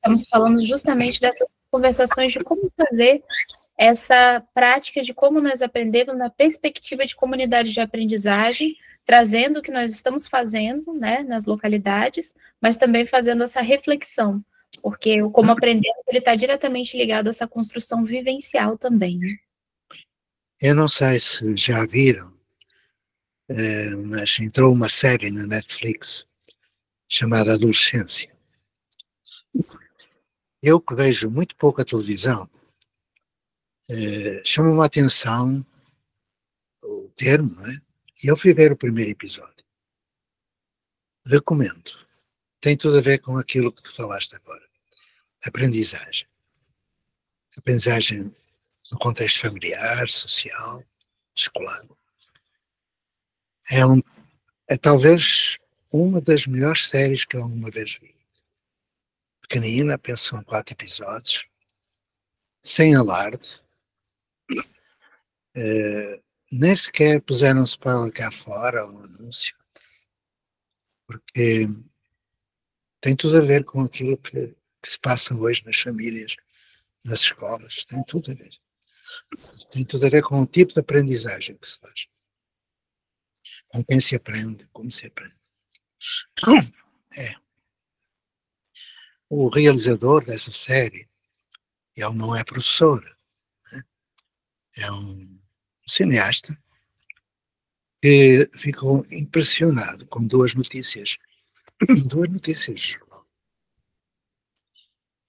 estamos falando justamente dessas conversações de como fazer essa prática de como nós aprendemos na perspectiva de comunidade de aprendizagem, trazendo o que nós estamos fazendo, né, nas localidades, mas também fazendo essa reflexão, porque o como aprendemos, ele está diretamente ligado a essa construção vivencial também, né? Eu não sei se já viram, mas entrou uma série na Netflix chamada Adolescência. Eu que vejo muito pouca televisão, chama-me a atenção o termo, não é? E eu fui ver o primeiro episódio. Recomendo. Tem tudo a ver com aquilo que tu falaste agora. Aprendizagem. Aprendizagem no contexto familiar, social, escolar. É talvez uma das melhores séries que eu alguma vez vi. Pequenina, penso são 4 episódios, sem alarde, nem sequer puseram spoiler cá fora, um anúncio, porque tem tudo a ver com aquilo que se passa hoje nas famílias, nas escolas, tem tudo a ver. Tem tudo a ver com o tipo de aprendizagem que se faz, com quem se aprende, como se aprende. É. O realizador dessa série, ele não é professor, né? É um cineasta que ficou impressionado com duas notícias de jornal,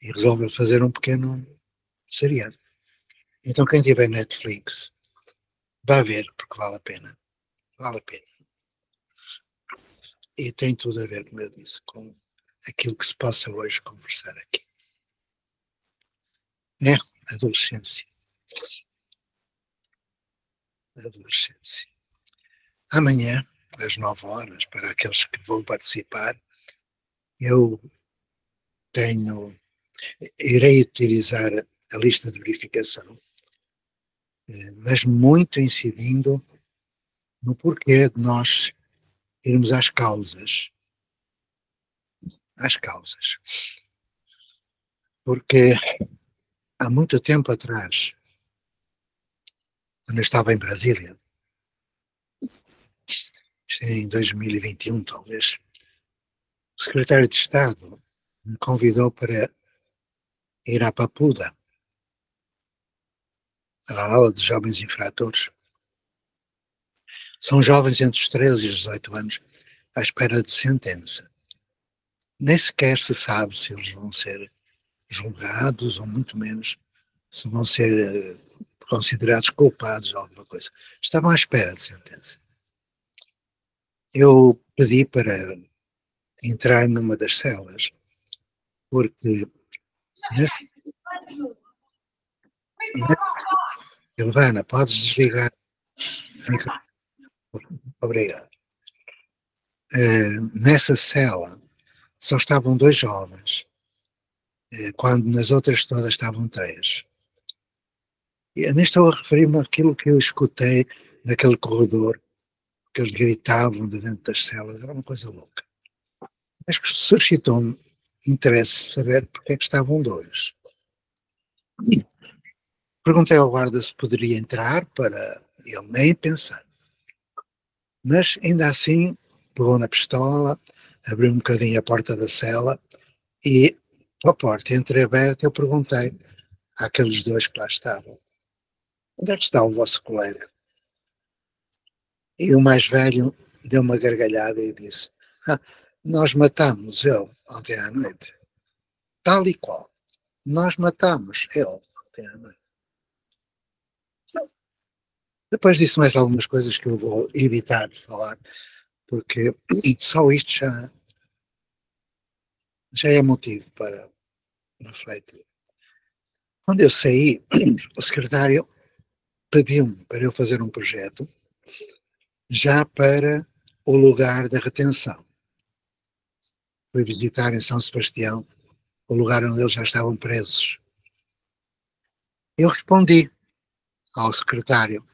e resolveu fazer um pequeno seriado. Então quem tiver Netflix, vá ver, porque vale a pena. Vale a pena. E tem tudo a ver, como eu disse, com aquilo que se possa hoje conversar aqui. É, adolescência. Adolescência. Amanhã, às 9 horas, para aqueles que vão participar, eu irei utilizar a lista de verificação, mas muito incidindo no porquê de nós irmos às causas. Às causas. Porque há muito tempo atrás, quando eu estava em Brasília, em 2021 talvez, o secretário de Estado me convidou para ir à Papuda, à aula de jovens infratores. São jovens entre os 13 e os 18 anos à espera de sentença. Nem sequer se sabe se eles vão ser julgados ou muito menos se vão ser considerados culpados de alguma coisa. Estavam à espera de sentença. Eu pedi para entrar numa das celas, porque Silvana, podes desligar o microfone? Obrigado. Nessa cela só estavam 2 jovens, quando nas outras todas estavam 3. E nem estou a referir-me àquilo que eu escutei naquele corredor, que eles gritavam de dentro das celas, era uma coisa louca. Mas que suscitou-me interesse saber porque é que estavam 2. Perguntei ao guarda se poderia entrar para ele nem pensar. Mas ainda assim pegou na pistola, abriu um bocadinho a porta da cela e, com a porta entreaberta, eu perguntei àqueles 2 que lá estavam: onde é que está o vosso colega? E o mais velho deu uma gargalhada e disse: nós matámos ele ontem à noite. Tal e qual. Nós matámos ele ontem à noite. Depois disse mais algumas coisas que eu vou evitar de falar, porque só isto já é motivo para refletir. Quando eu saí, o secretário pediu-me para eu fazer um projeto já para o lugar da retenção. Fui visitar em São Sebastião o lugar onde eles já estavam presos. Eu respondi ao secretário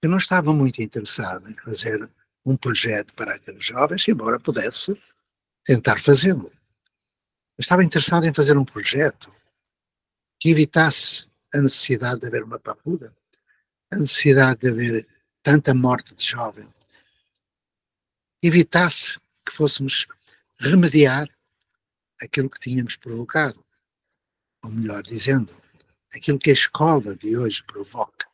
que não estava muito interessado em fazer um projeto para aqueles jovens, embora pudesse tentar fazê-lo. Eu estava interessado em fazer um projeto que evitasse a necessidade de haver uma papuda, a necessidade de haver tanta morte de jovem, evitasse que fôssemos remediar aquilo que tínhamos provocado, ou melhor dizendo, aquilo que a escola de hoje provoca.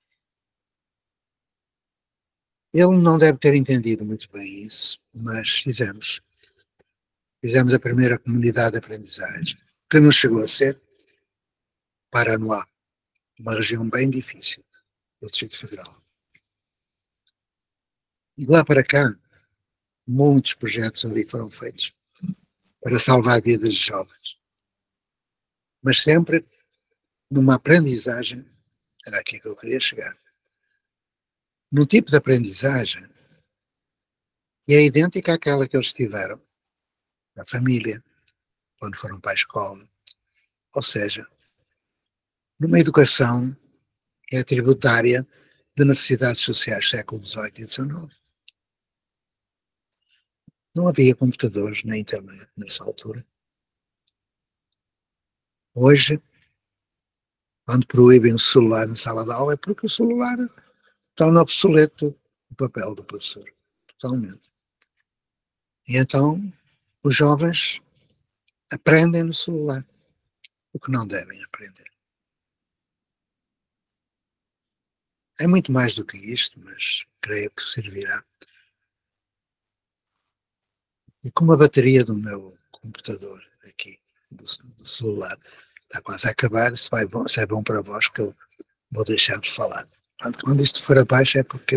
Ele não deve ter entendido muito bem isso, mas fizemos a primeira comunidade de aprendizagem, que não chegou a ser Paranoá, uma região bem difícil do Distrito Federal. E de lá para cá, muitos projetos ali foram feitos para salvar vidas de jovens. Mas sempre numa aprendizagem, era aqui que eu queria chegar, num tipo de aprendizagem que é idêntica àquela que eles tiveram na família, quando foram para a escola. Ou seja, numa educação que é tributária de necessidades sociais do século XVIII e XIX. Não havia computadores nem internet nessa altura. Hoje, quando proíbem o celular na sala de aula, é porque o celular torna obsoleto o papel do professor, totalmente. E então, os jovens aprendem no celular o que não devem aprender. É muito mais do que isto, mas creio que servirá. E como a bateria do meu computador aqui, do celular, está quase a acabar, se é bom para vós, que eu vou deixar de falar. Quando isto for abaixo é porque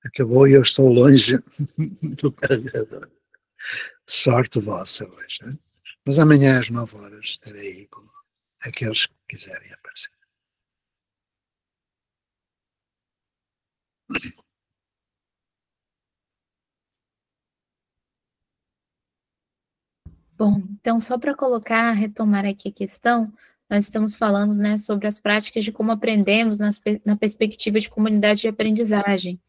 acabou e eu estou longe do carregador. Sorte vossa hoje. Né? Mas amanhã às 9 horas estarei aí com aqueles que quiserem aparecer. Bom, então só para retomar aqui a questão, nós estamos falando, né, sobre as práticas de como aprendemos na perspectiva de comunidade de aprendizagem.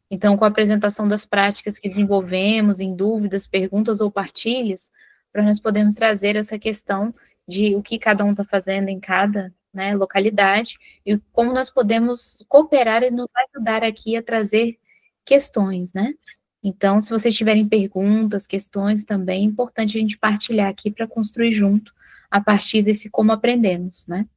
Então, com a apresentação das práticas que desenvolvemos, em dúvidas, perguntas ou partilhas, para nós podermos trazer essa questão de o que cada um está fazendo em cada, né, localidade e como nós podemos cooperar e nos ajudar aqui a trazer questões, né? Então, se vocês tiverem perguntas, questões também, é importante a gente partilhar aqui para construir junto a partir desse como aprendemos, né?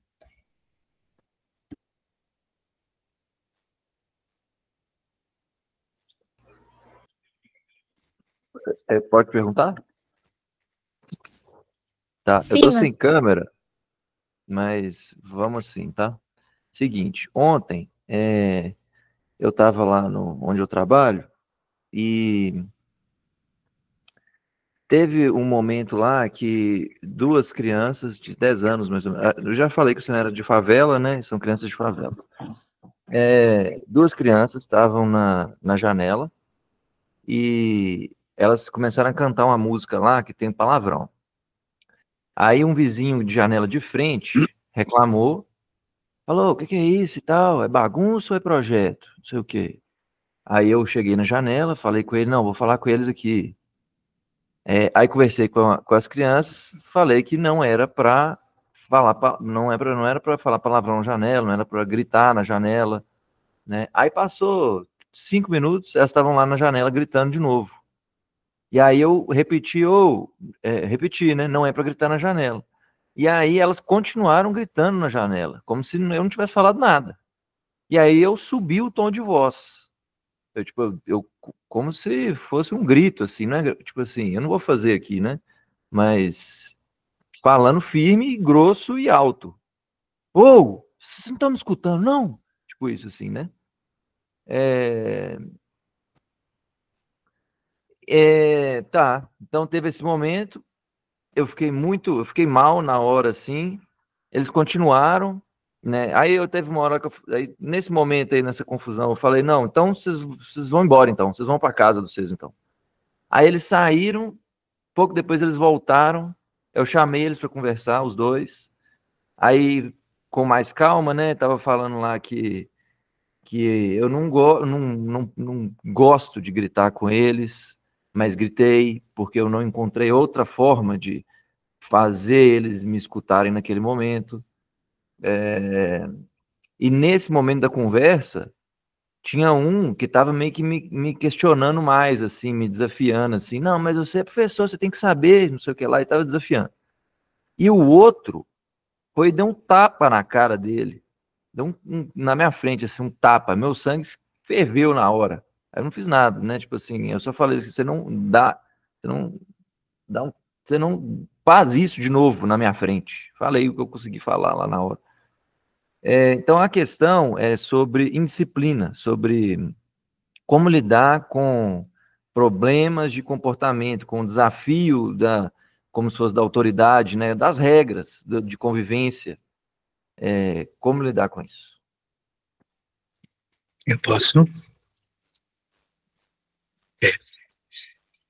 Pode perguntar? Tá, eu Sim, tô sem câmera, mas vamos assim, tá? Seguinte, ontem eu tava lá onde eu trabalho e teve um momento lá que duas crianças de 10 anos, mais ou menos, eu já falei que você era de favela, né? São crianças de favela. Duas crianças estavam na janela e elas começaram a cantar uma música lá que tem palavrão. Aí um vizinho de janela de frente reclamou, falou, o que é isso e tal? É bagunça ou é projeto? Não sei o quê. Aí eu cheguei na janela, falei com ele, não, vou falar com eles aqui. Aí conversei com as crianças, falei que não era para falar, não era para falar palavrão na janela, não era para gritar na janela, né? Aí passou 5 minutos, elas estavam lá na janela gritando de novo. E aí eu repeti, né? Não é para gritar na janela. E aí elas continuaram gritando na janela, como se eu não tivesse falado nada. E aí eu subi o tom de voz. Como se fosse um grito, assim, né? Tipo assim, eu não vou fazer aqui, né? Mas falando firme, grosso e alto. Ô, vocês não estão me escutando, não? Tipo isso, assim, né? Tá, então teve esse momento, eu fiquei mal na hora, assim, eles continuaram, né? Aí eu teve uma hora que nesse momento aí, nessa confusão, eu falei, não, então vocês vão embora, então, vocês vão para casa de vocês, então. Aí eles saíram, pouco depois eles voltaram, eu chamei eles para conversar, os dois, aí com mais calma, né, tava falando lá que eu não gosto de gritar com eles, mas gritei porque eu não encontrei outra forma de fazer eles me escutarem naquele momento. E nesse momento da conversa, tinha um que estava meio que me questionando mais, assim, me desafiando, assim, não, mas você é professor, você tem que saber, não sei o que lá, e estava desafiando. E o outro foi e deu um tapa na cara dele, deu na minha frente, assim, um tapa, meu sangue ferveu na hora. Aí eu não fiz nada, né, tipo assim, eu só falei assim, você não faz isso de novo na minha frente. Falei o que eu consegui falar lá na hora. Então a questão é sobre indisciplina, sobre como lidar com problemas de comportamento, com o desafio como se fosse da autoridade, né, das regras de convivência, como lidar com isso? Eu posso?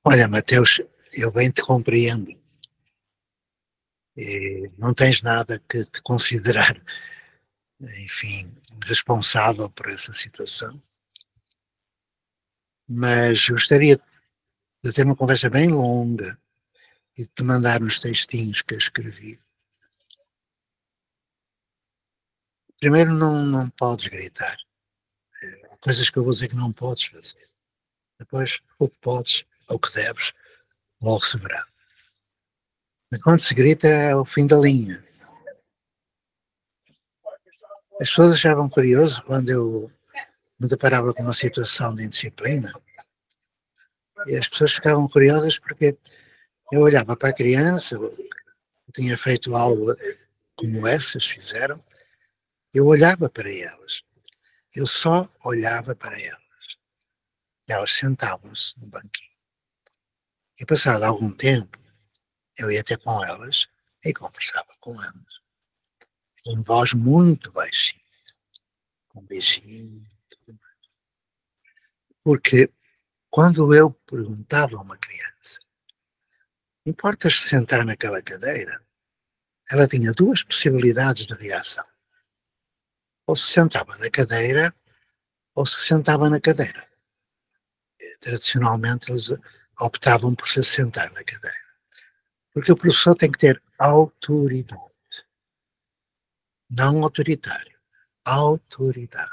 Olha, Mateus, eu bem te compreendo. E não tens nada que te considerar, enfim, responsável por essa situação. Mas gostaria de ter uma conversa bem longa e de te mandar os textinhos que eu escrevi. Primeiro, não podes gritar. Há coisas que eu vou dizer que não podes fazer. Depois, o que podes, ou o que deves, logo se verá. Mas quando se grita, é o fim da linha. As pessoas achavam curioso quando eu me deparava com uma situação de indisciplina. E as pessoas ficavam curiosas porque eu olhava para a criança, eu tinha feito algo como essas fizeram, eu olhava para elas. Eu só olhava para elas. Elas sentavam-se no banquinho. E passado algum tempo, eu ia ter com elas e conversava com elas. Em voz muito baixinha, com um beijinho. Porque quando eu perguntava a uma criança, importas sentar naquela cadeira? Ela tinha duas possibilidades de reação. Ou se sentava na cadeira, ou se sentava na cadeira. Tradicionalmente eles optavam por se sentar na cadeira. Porque o professor tem que ter autoridade. Não autoritário. Autoridade.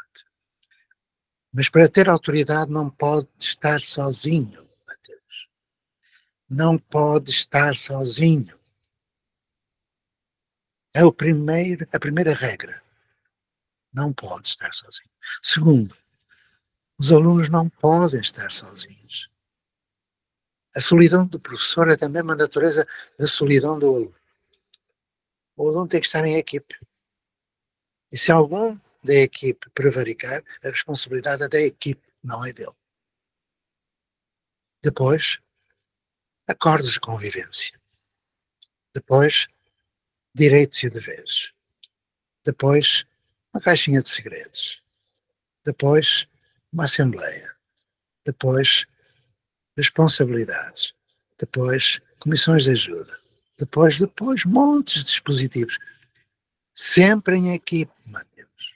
Mas para ter autoridade não pode estar sozinho, Mateus. Não pode estar sozinho. É a primeira regra. Não pode estar sozinho. Segundo, os alunos não podem estar sozinhos. A solidão do professor é da mesma natureza da solidão do aluno. O aluno tem que estar em equipe. E se algum da equipe prevaricar, a responsabilidade é da equipe, não é dele. Depois, acordos de convivência. Depois, direitos e deveres. Depois, uma caixinha de segredos. Depois, uma assembleia. Depois, responsabilidades. Depois, comissões de ajuda. Depois, montes de dispositivos. Sempre em equipe, meu Deus.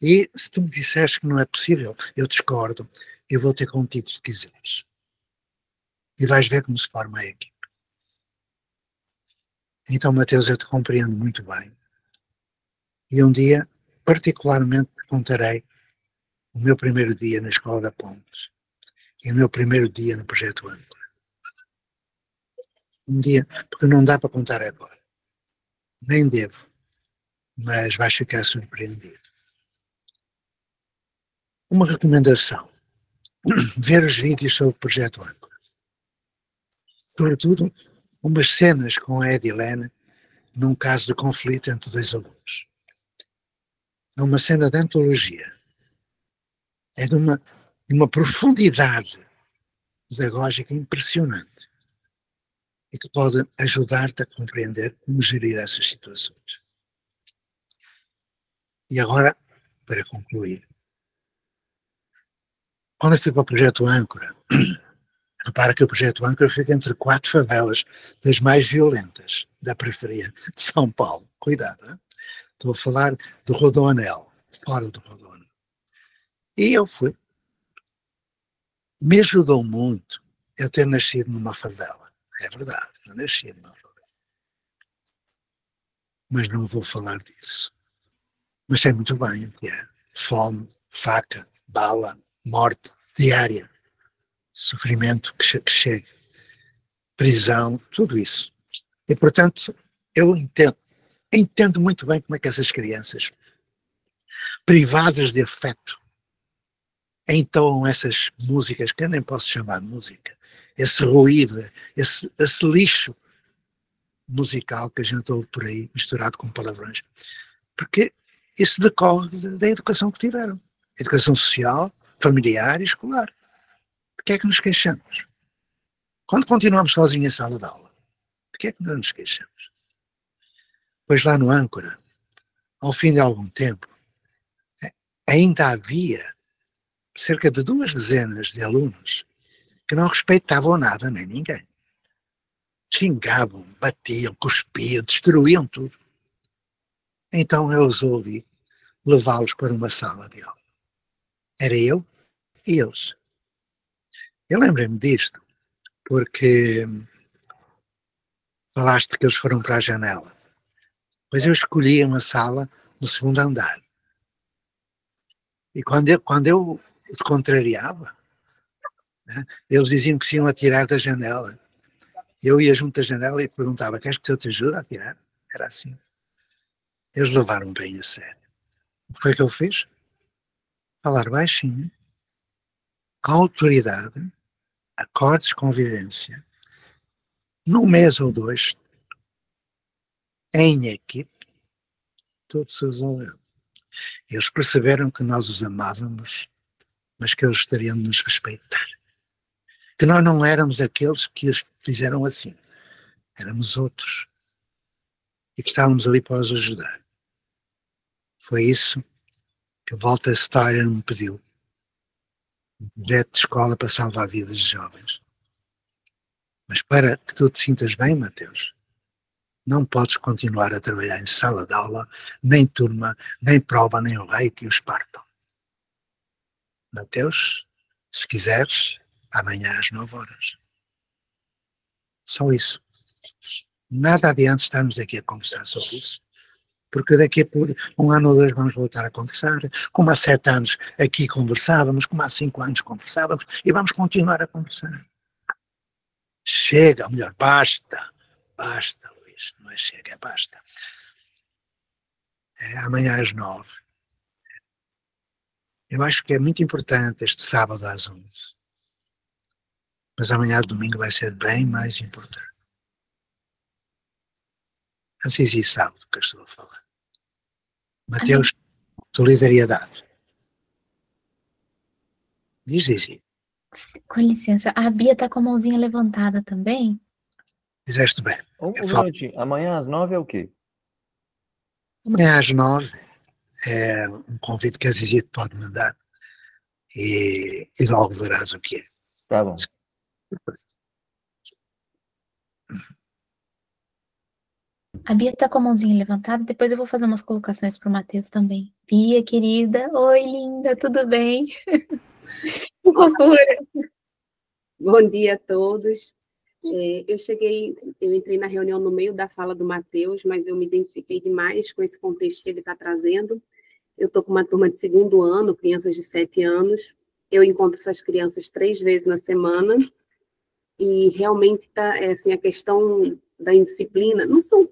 E se tu me disseres que não é possível, eu discordo. Eu vou ter contigo se quiseres. E vais ver como se forma a equipe. Então, Mateus, eu te compreendo muito bem. E um dia, particularmente, te contarei o meu primeiro dia na Escola da Ponte e o meu primeiro dia no Projeto Âncora. Um dia, porque não dá para contar agora. Nem devo, mas vais ficar surpreendido. Uma recomendação. Ver os vídeos sobre o Projeto Âncora. Sobretudo, umas cenas com a Edilene num caso de conflito entre dois alunos. É uma cena de antologia. É de uma profundidade pedagógica impressionante e que pode ajudar-te a compreender como gerir essas situações. E agora, para concluir, quando eu fui para o Projeto Âncora, repara que o Projeto Âncora fica entre 4 favelas das mais violentas da periferia de São Paulo. Cuidado, hein? Estou a falar do Rodoanel, fora do Rodoanel. E eu fui. Me ajudou muito eu ter nascido numa favela. É verdade, eu nasci numa favela. mas não vou falar disso. Mas sei muito bem o que é fome, faca, bala, morte diária, sofrimento que chega, prisão, tudo isso. E, portanto, eu entendo muito bem como é que essas crianças, privadas de afeto, entoam essas músicas, que eu nem posso chamar de música, esse ruído, esse lixo musical que a gente ouve por aí, misturado com palavrões. Porque isso decorre da educação que tiveram. Educação social, familiar e escolar. De que é que nos queixamos? Quando continuamos sozinhos em sala de aula, de que é que não nos queixamos? Pois lá no Âncora, ao fim de algum tempo, ainda havia cerca de 2 dezenas de alunos que não respeitavam nada nem ninguém. Xingavam, batiam, cuspiam, destruíam tudo. Então eu resolvi levá-los para uma sala de aula. Era eu e eles. Eu lembrei-me disto porque falaste que eles foram para a janela. Pois eu escolhi uma sala no segundo andar. E quando eu os contrariava, né, eles diziam que se iam atirar da janela. Eu ia junto à janela e perguntava: queres que eu te ajude a atirar? Era assim. Eles levaram bem a sério. O que foi que eu fiz? Falar baixinho, autoridade, acordos de convivência, num mês ou 2, em equipe, tudo se resolveu. Eles perceberam que nós os amávamos, mas que eles estariam de nos respeitar. Que nós não éramos aqueles que os fizeram assim. Éramos outros. E que estávamos ali para os ajudar. Foi isso que a Volta à História me pediu. Um projeto de escola para salvar vidas de jovens. Mas para que tu te sintas bem, Mateus, não podes continuar a trabalhar em sala de aula, nem turma, nem prova, nem o rei que os partam. Mateus, se quiseres, amanhã às 9 horas. Só isso. Nada adianta estarmos aqui a conversar sobre isso, porque daqui por 1 ano ou 2 vamos voltar a conversar, como há 7 anos aqui conversávamos, como há 5 anos conversávamos, e vamos continuar a conversar. Chega, ou melhor, basta, Luís, não é chega, é basta. É amanhã às 9. Eu acho que é muito importante este sábado às 11. Mas amanhã domingo vai ser bem mais importante. Assisi sabe do que eu estou a falar. Mateus, solidariedade. Diz, Zizi. Com licença, a Bia está com a mãozinha levantada também? Fizeste bem. Um minutinho. Amanhã às 9 é o quê? Amanhã às 9 é um convite que a Zizi pode mandar e logo verás o que é. Tá bom. A Bia está com a mãozinha levantada, depois eu vou fazer umas colocações para o Matheus também. Bia, querida, oi, linda, tudo bem? Que fofura. Bom dia a todos. Eu entrei na reunião no meio da fala do Matheus, mas eu me identifiquei demais com esse contexto que ele está trazendo. Eu estou com uma turma de 2º ano, crianças de 7 anos. Eu encontro essas crianças 3 vezes na semana e realmente tá, assim, a questão da indisciplina, não são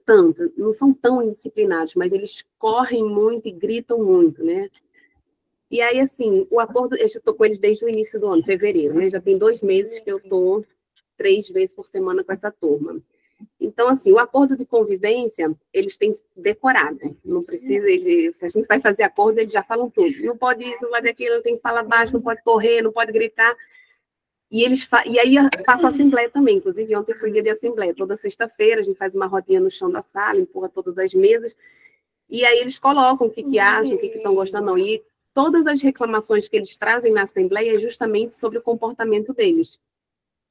tão indisciplinados, mas eles correm muito e gritam muito, né? E aí, assim, o acordo, eu já estou com eles desde o início do ano, fevereiro, né? Já tem 2 meses que eu estou 3 vezes por semana com essa turma. Então, assim, o acordo de convivência, eles têm decorado. Não precisa, se a gente vai fazer acordo, eles já falam tudo. Não pode isso, não pode aquilo, tem que falar baixo, não pode correr, não pode gritar. E aí faço a assembleia também. Inclusive, ontem foi dia de assembleia. Toda sexta-feira, a gente faz uma rodinha no chão da sala, empurra todas as mesas. E aí eles colocam o que acham, o que estão gostando, não. E todas as reclamações que eles trazem na assembleia é justamente sobre o comportamento deles.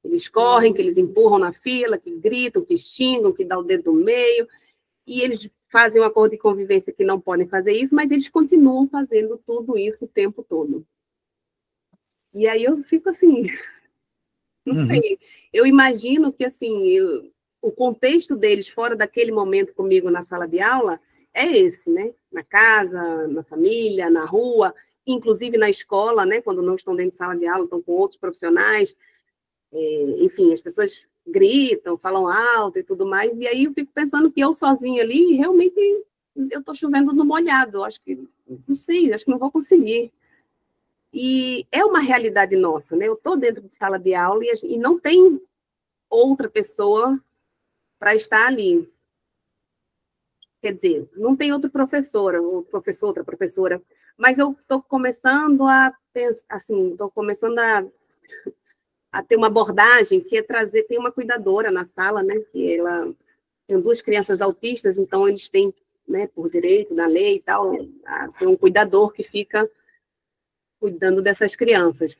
Eles correm, que eles empurram na fila, que gritam, que xingam, que dão o dedo no meio, e eles fazem um acordo de convivência que não podem fazer isso, mas eles continuam fazendo tudo isso o tempo todo. E aí eu fico assim, não sei, eu imagino que assim, o contexto deles fora daquele momento comigo na sala de aula é esse, né? Na casa, na família, na rua, inclusive na escola, né? Quando não estão dentro de sala de aula, estão com outros profissionais. Enfim, as pessoas gritam, falam alto e tudo mais, e aí eu fico pensando que eu sozinha ali, realmente, eu estou chovendo no molhado, acho que, não sei, acho que não vou conseguir. E é uma realidade nossa, né? Eu estou dentro de sala de aula e não tem outra pessoa para estar ali. Quer dizer, não tem outro professor, outra professora, mas eu estou começando a assim, estou começando a ter uma abordagem que é trazer, tem uma cuidadora na sala, né, que ela tem 2 crianças autistas, então eles têm, né, por direito, na lei e tal, tem um cuidador que fica cuidando dessas crianças.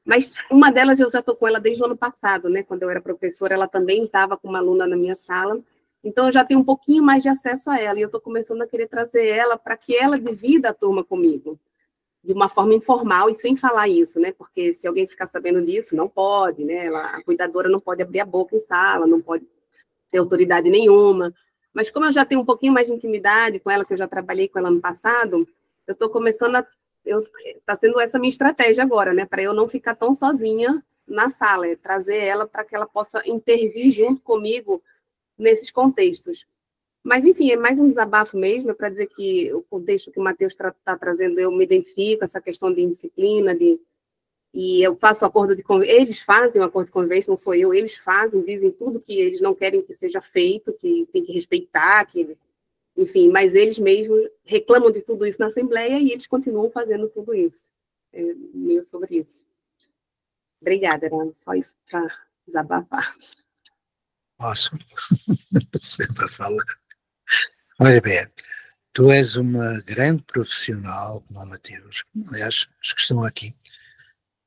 Mas uma delas eu já estou com ela desde o ano passado, né, quando eu era professora, ela também estava com uma aluna na minha sala, então eu já tenho um pouquinho mais de acesso a ela, e eu estou começando a querer trazer ela para que ela divida a turma comigo, de uma forma informal e sem falar isso, né? Porque se alguém ficar sabendo disso, não pode, né? A cuidadora não pode abrir a boca em sala, não pode ter autoridade nenhuma. Mas como eu já tenho um pouquinho mais de intimidade com ela, que eu já trabalhei com ela no passado, eu estou começando a... Está sendo essa minha estratégia agora, né? Para eu não ficar tão sozinha na sala, é trazer ela para que ela possa intervir junto comigo nesses contextos. Mas, enfim, é mais um desabafo mesmo, é para dizer que o contexto que o Matheus está trazendo, eu me identifico, essa questão de indisciplina, e eu faço acordo de convivência, eles fazem o acordo de convivência, não sou eu, eles fazem, dizem tudo que eles não querem que seja feito, que tem que respeitar, enfim, mas eles mesmos reclamam de tudo isso na Assembleia e eles continuam fazendo tudo isso. É meio sobre isso. Obrigada, era só isso para desabafar. Posso? Sempre a falar. Olha bem, tu és uma grande profissional, como o Mateus, aliás, os que estão aqui,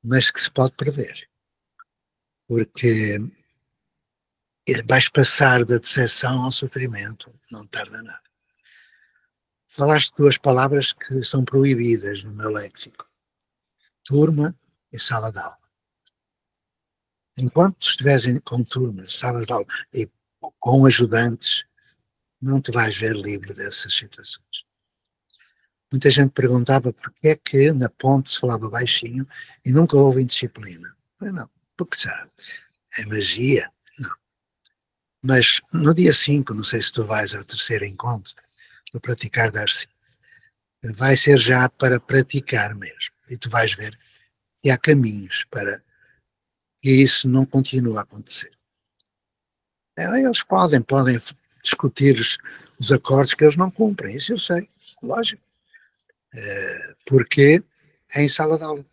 mas que se pode prever, porque vais passar da decepção ao sofrimento, não tarda nada. Falaste 2 palavras que são proibidas no meu léxico: turma e sala de aula. Enquanto estiveres com turmas, salas de aula e com ajudantes, não te vais ver livre dessas situações. Muita gente perguntava porquê é que na ponte se falava baixinho e nunca houve indisciplina. Mas não, porque já é magia, não. Mas no dia 5, não sei se tu vais ao 3º encontro, do Praticar Dar-se, vai ser já para praticar mesmo. E tu vais ver que há caminhos para que isso não continue a acontecer. Eles podem discutir os acordos que eles não cumprem, isso eu sei, lógico. Porque é em sala de aula.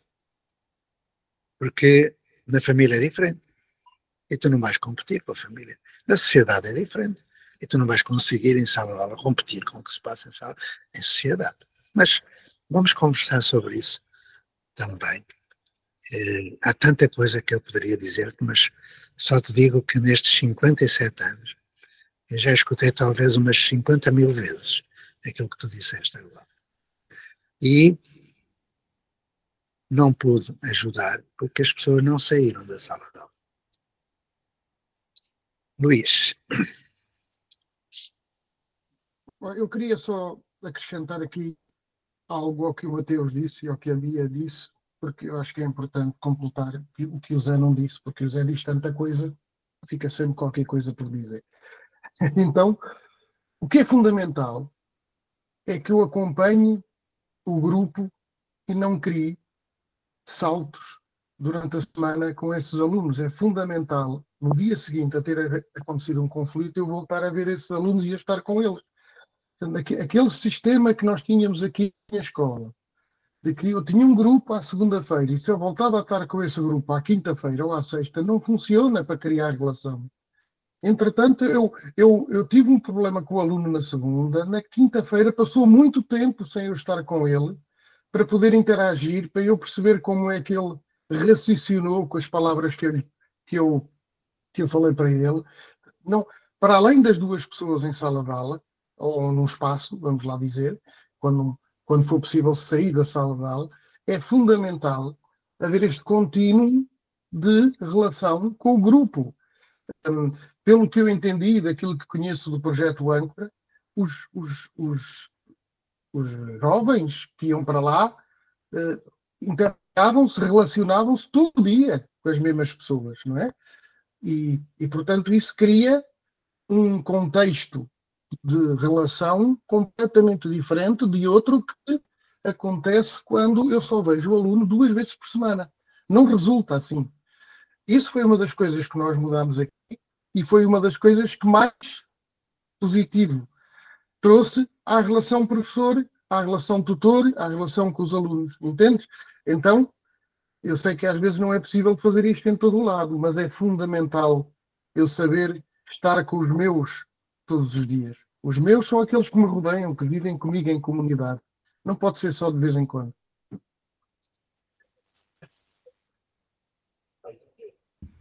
Porque na família é diferente. E tu não vais competir com a família. Na sociedade é diferente. E tu não vais conseguir em sala de aula competir com o que se passa em sociedade. Mas vamos conversar sobre isso também. Há tanta coisa que eu poderia dizer-te, mas só te digo que nestes 57 anos eu já escutei talvez umas 50.000 vezes aquilo que tu disseste agora. E não pude ajudar porque as pessoas não saíram da sala de aula. Luís. Eu queria só acrescentar aqui algo ao que o Mateus disse e ao que a Bia disse, porque eu acho que é importante completar o que o Zé não disse, porque o Zé diz tanta coisa, fica sempre qualquer coisa por dizer. Então, o que é fundamental é que eu acompanhe o grupo e não crie saltos durante a semana com esses alunos. É fundamental, no dia seguinte a ter acontecido um conflito, eu voltar a ver esses alunos e a estar com eles. Aquele sistema que nós tínhamos aqui na escola, de que eu tinha um grupo à segunda-feira e se eu voltava a estar com esse grupo à quinta-feira ou à sexta, não funciona para criar relação. Entretanto, eu tive um problema com o aluno na segunda, na quinta-feira passou muito tempo sem eu estar com ele, para poder interagir, para eu perceber como é que ele raciocinou com as palavras que eu falei para ele. Não, para além das 2 pessoas em sala de aula, ou num espaço, vamos lá dizer, quando for possível sair da sala de aula, é fundamental haver este contínuo de relação com o grupo. Pelo que eu entendi, daquilo que conheço do projeto âncora, os jovens que iam para lá integravam-se, relacionavam-se todo dia com as mesmas pessoas, não é? E, portanto, isso cria um contexto de relação completamente diferente de outro que acontece quando eu só vejo o aluno 2 vezes por semana. Não resulta assim. Isso foi uma das coisas que nós mudamos aqui e foi uma das coisas que mais positivo trouxe à relação professor, à relação tutor, à relação com os alunos, entende? Então, eu sei que às vezes não é possível fazer isto em todo o lado, mas é fundamental eu saber estar com os meus todos os dias. Os meus são aqueles que me rodeiam, que vivem comigo em comunidade. Não pode ser só de vez em quando.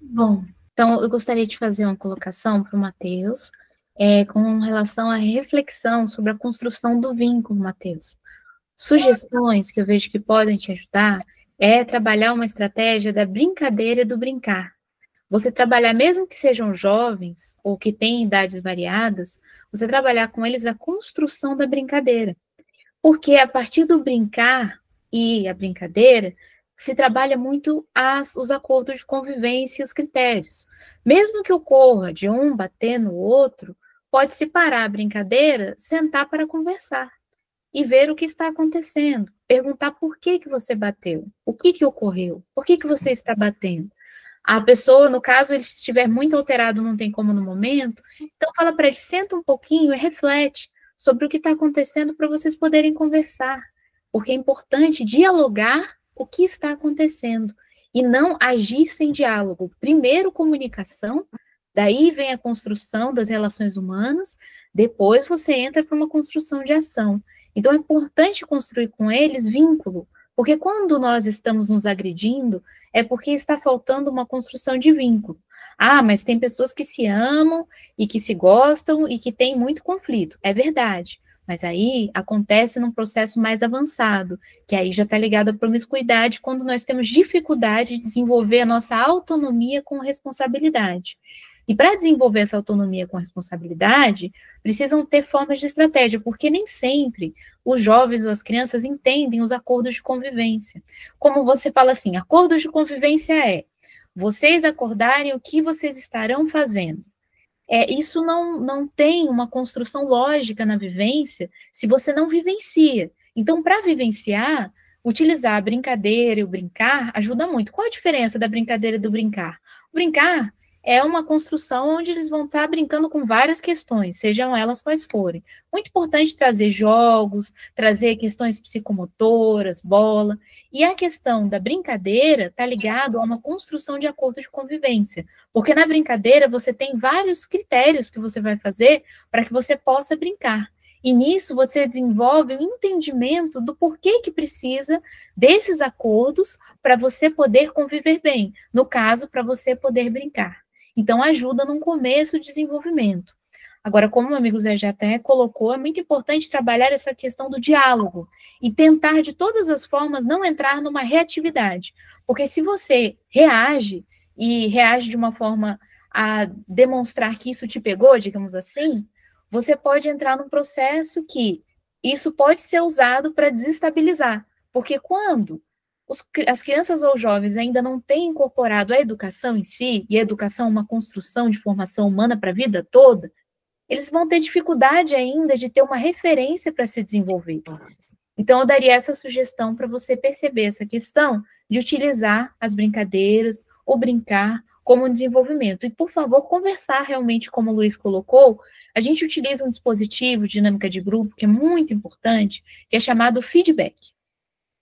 Bom, então eu gostaria de fazer uma colocação para o Matheus, com relação à reflexão sobre a construção do vínculo, Matheus. Sugestões que eu vejo que podem te ajudar é trabalhar uma estratégia da brincadeira e do brincar. Você trabalhar, mesmo que sejam jovens ou que têm idades variadas, você trabalhar com eles a construção da brincadeira. Porque a partir do brincar e a brincadeira, se trabalha muito os acordos de convivência e os critérios. Mesmo que ocorra de um bater no outro, pode-se parar a brincadeira, sentar para conversar e ver o que está acontecendo. Perguntar por que você bateu, o que ocorreu, por que você está batendo. A pessoa, no caso, ele estiver muito alterado, não tem como no momento, então fala para ele, senta um pouquinho e reflete sobre o que está acontecendo para vocês poderem conversar, porque é importante dialogar o que está acontecendo e não agir sem diálogo. Primeiro, comunicação, daí vem a construção das relações humanas, depois você entra para uma construção de ação. Então, é importante construir com eles vínculo, porque quando nós estamos nos agredindo, é porque está faltando uma construção de vínculo. Ah, mas tem pessoas que se amam e que se gostam e que têm muito conflito. É verdade, mas aí acontece num processo mais avançado, que aí já está ligado à promiscuidade, quando nós temos dificuldade de desenvolver a nossa autonomia com responsabilidade. E para desenvolver essa autonomia com responsabilidade, precisam ter formas de estratégia, porque nem sempre os jovens ou as crianças entendem os acordos de convivência. Como você fala assim, acordos de convivência é vocês acordarem o que vocês estarão fazendo. Isso não tem uma construção lógica na vivência se você não vivencia. Então, para vivenciar, utilizar a brincadeira e o brincar ajuda muito. Qual a diferença da brincadeira e do brincar? O brincar é uma construção onde eles vão estar brincando com várias questões, sejam elas quais forem. Muito importante trazer jogos, trazer questões psicomotoras, bola. E a questão da brincadeira está ligado a uma construção de acordo de convivência. Porque na brincadeira você tem vários critérios que você vai fazer para que você possa brincar. E nisso você desenvolve um entendimento do porquê que precisa desses acordos para você poder conviver bem. No caso, para você poder brincar. Então, ajuda num começo de desenvolvimento. Agora, como o amigo Zé já até colocou, é muito importante trabalhar essa questão do diálogo e tentar, de todas as formas, não entrar numa reatividade. Porque se você reage, e reage de uma forma a demonstrar que isso te pegou, digamos assim, você pode entrar num processo que isso pode ser usado para desestabilizar. Porque quando as crianças ou jovens ainda não têm incorporado a educação em si, e a educação é uma construção de formação humana para a vida toda, eles vão ter dificuldade ainda de ter uma referência para se desenvolver. Então, eu daria essa sugestão para você perceber essa questão de utilizar as brincadeiras, ou brincar, como um desenvolvimento. E, por favor, conversar realmente, como o Luiz colocou, a gente utiliza um dispositivo de dinâmica de grupo, que é muito importante, que é chamado feedback.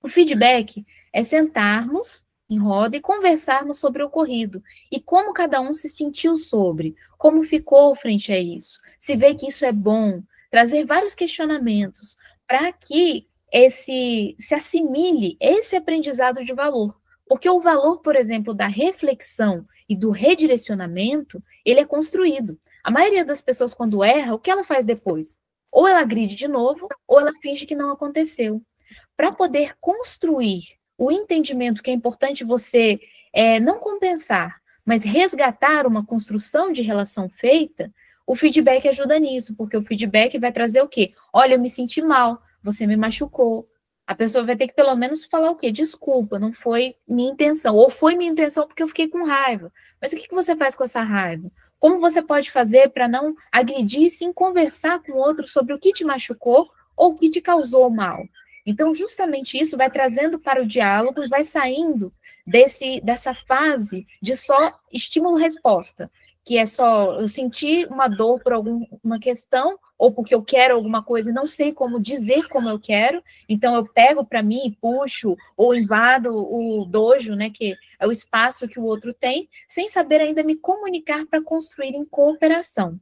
O feedback é sentarmos em roda e conversarmos sobre o ocorrido e como cada um se sentiu sobre, como ficou frente a isso, se vê que isso é bom, trazer vários questionamentos para que se assimile esse aprendizado de valor. Porque o valor, por exemplo, da reflexão e do redirecionamento, ele é construído. A maioria das pessoas, quando erra, o que ela faz depois? Ou ela agride de novo, ou ela finge que não aconteceu. Para poder construir o entendimento que é importante você não compensar, mas resgatar uma construção de relação feita, o feedback ajuda nisso, porque o feedback vai trazer o quê? Olha, eu me senti mal, você me machucou. A pessoa vai ter que pelo menos falar o quê? Desculpa, não foi minha intenção, ou foi minha intenção porque eu fiquei com raiva. Mas o que você faz com essa raiva? Como você pode fazer para não agredir, sim conversar com o outro sobre o que te machucou ou o que te causou mal? Então, justamente isso vai trazendo para o diálogo e vai saindo dessa fase de só estímulo-resposta, que é só eu sentir uma dor por alguma questão, ou porque eu quero alguma coisa e não sei como dizer como eu quero, então eu pego para mim e puxo, ou invado o dojo, né, que é o espaço que o outro tem, sem saber ainda me comunicar para construir em cooperação.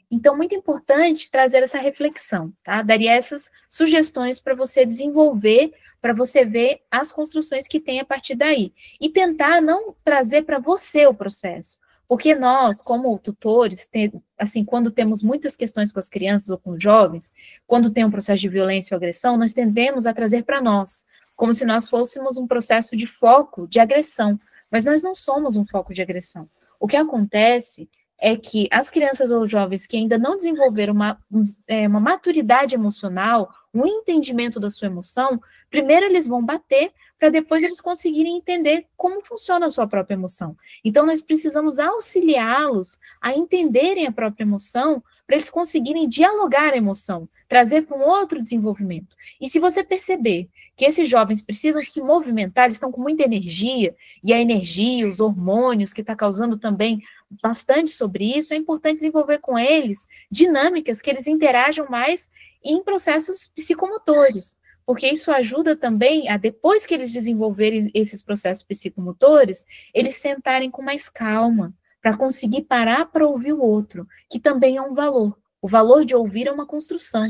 Então, muito importante trazer essa reflexão, tá? Daria essas sugestões para você desenvolver, para você ver as construções que tem a partir daí. E tentar não trazer para você o processo. Porque nós, como tutores, assim, quando temos muitas questões com as crianças ou com os jovens, quando tem um processo de violência ou agressão, nós tendemos a trazer para nós, como se nós fôssemos um processo de foco de agressão. Mas nós não somos um foco de agressão. O que acontece é que as crianças ou jovens que ainda não desenvolveram uma maturidade emocional, um entendimento da sua emoção, primeiro eles vão bater, para depois eles conseguirem entender como funciona a sua própria emoção. Então, nós precisamos auxiliá-los a entenderem a própria emoção, para eles conseguirem dialogar a emoção, trazer para um outro desenvolvimento. E se você perceber que esses jovens precisam se movimentar, eles estão com muita energia, e a energia, os hormônios, que está causando também bastante sobre isso, é importante desenvolver com eles dinâmicas que eles interajam mais em processos psicomotores, porque isso ajuda também a, depois que eles desenvolverem esses processos psicomotores, eles sentarem com mais calma, para conseguir parar para ouvir o outro, que também é um valor. O valor de ouvir é uma construção.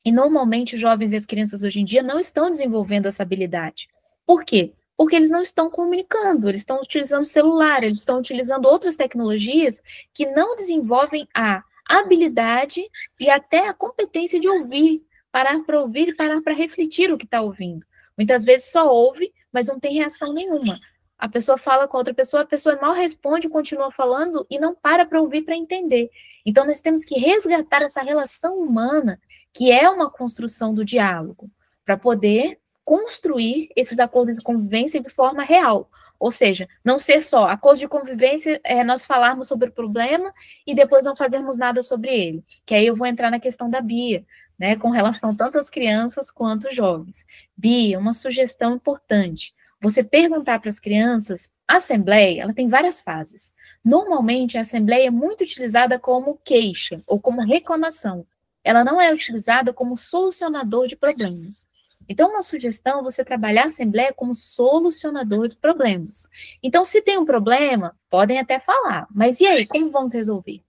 E normalmente os jovens e as crianças hoje em dia não estão desenvolvendo essa habilidade. Por quê? Porque eles não estão comunicando, eles estão utilizando celular, eles estão utilizando outras tecnologias que não desenvolvem a habilidade e até a competência de ouvir, parar para ouvir e parar para refletir o que está ouvindo. Muitas vezes só ouve, mas não tem reação nenhuma. A pessoa fala com outra pessoa, a pessoa mal responde, continua falando e não para ouvir para entender. Então, nós temos que resgatar essa relação humana, que é uma construção do diálogo, para poder construir esses acordos de convivência de forma real. Ou seja, não ser só acordo de convivência, nós falarmos sobre o problema e depois não fazermos nada sobre ele. Que aí eu vou entrar na questão da Bia, né, com relação tanto às crianças quanto aos jovens. Bia, uma sugestão importante. Você perguntar para as crianças, a assembleia, ela tem várias fases. Normalmente, a assembleia é muito utilizada como queixa ou como reclamação. Ela não é utilizada como solucionador de problemas. Então, uma sugestão é você trabalhar a assembleia como solucionador de problemas. Então, se tem um problema, podem até falar, mas e aí, como vamos resolver?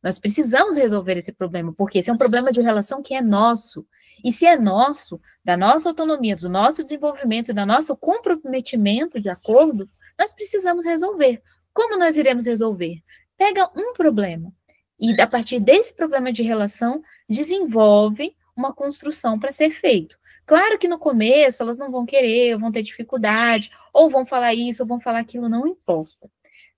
Nós precisamos resolver esse problema, porque esse é um problema de relação que é nosso. E se é nosso, da nossa autonomia, do nosso desenvolvimento, do nosso comprometimento de acordo, nós precisamos resolver. Como nós iremos resolver? Pega um problema e, a partir desse problema de relação, desenvolve uma construção para ser feito. Claro que no começo elas não vão querer, vão ter dificuldade, ou vão falar isso, ou vão falar aquilo, não importa.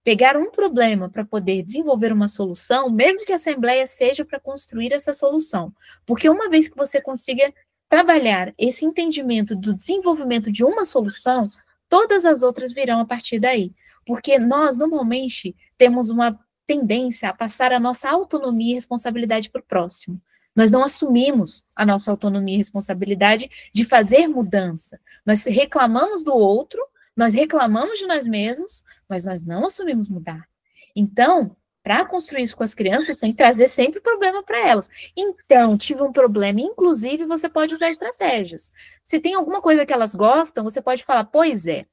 Pegar um problema para poder desenvolver uma solução, mesmo que a assembleia seja para construir essa solução. Porque uma vez que você consiga trabalhar esse entendimento do desenvolvimento de uma solução, todas as outras virão a partir daí. Porque nós, normalmente, temos uma tendência a passar a nossa autonomia e responsabilidade para o próximo. Nós não assumimos a nossa autonomia e responsabilidade de fazer mudança. Nós reclamamos do outro, nós reclamamos de nós mesmos, mas nós não assumimos mudar. Então, para construir isso com as crianças, tem que trazer sempre problema para elas. Então, tive um problema, inclusive, você pode usar estratégias. Se tem alguma coisa que elas gostam, você pode falar, pois é,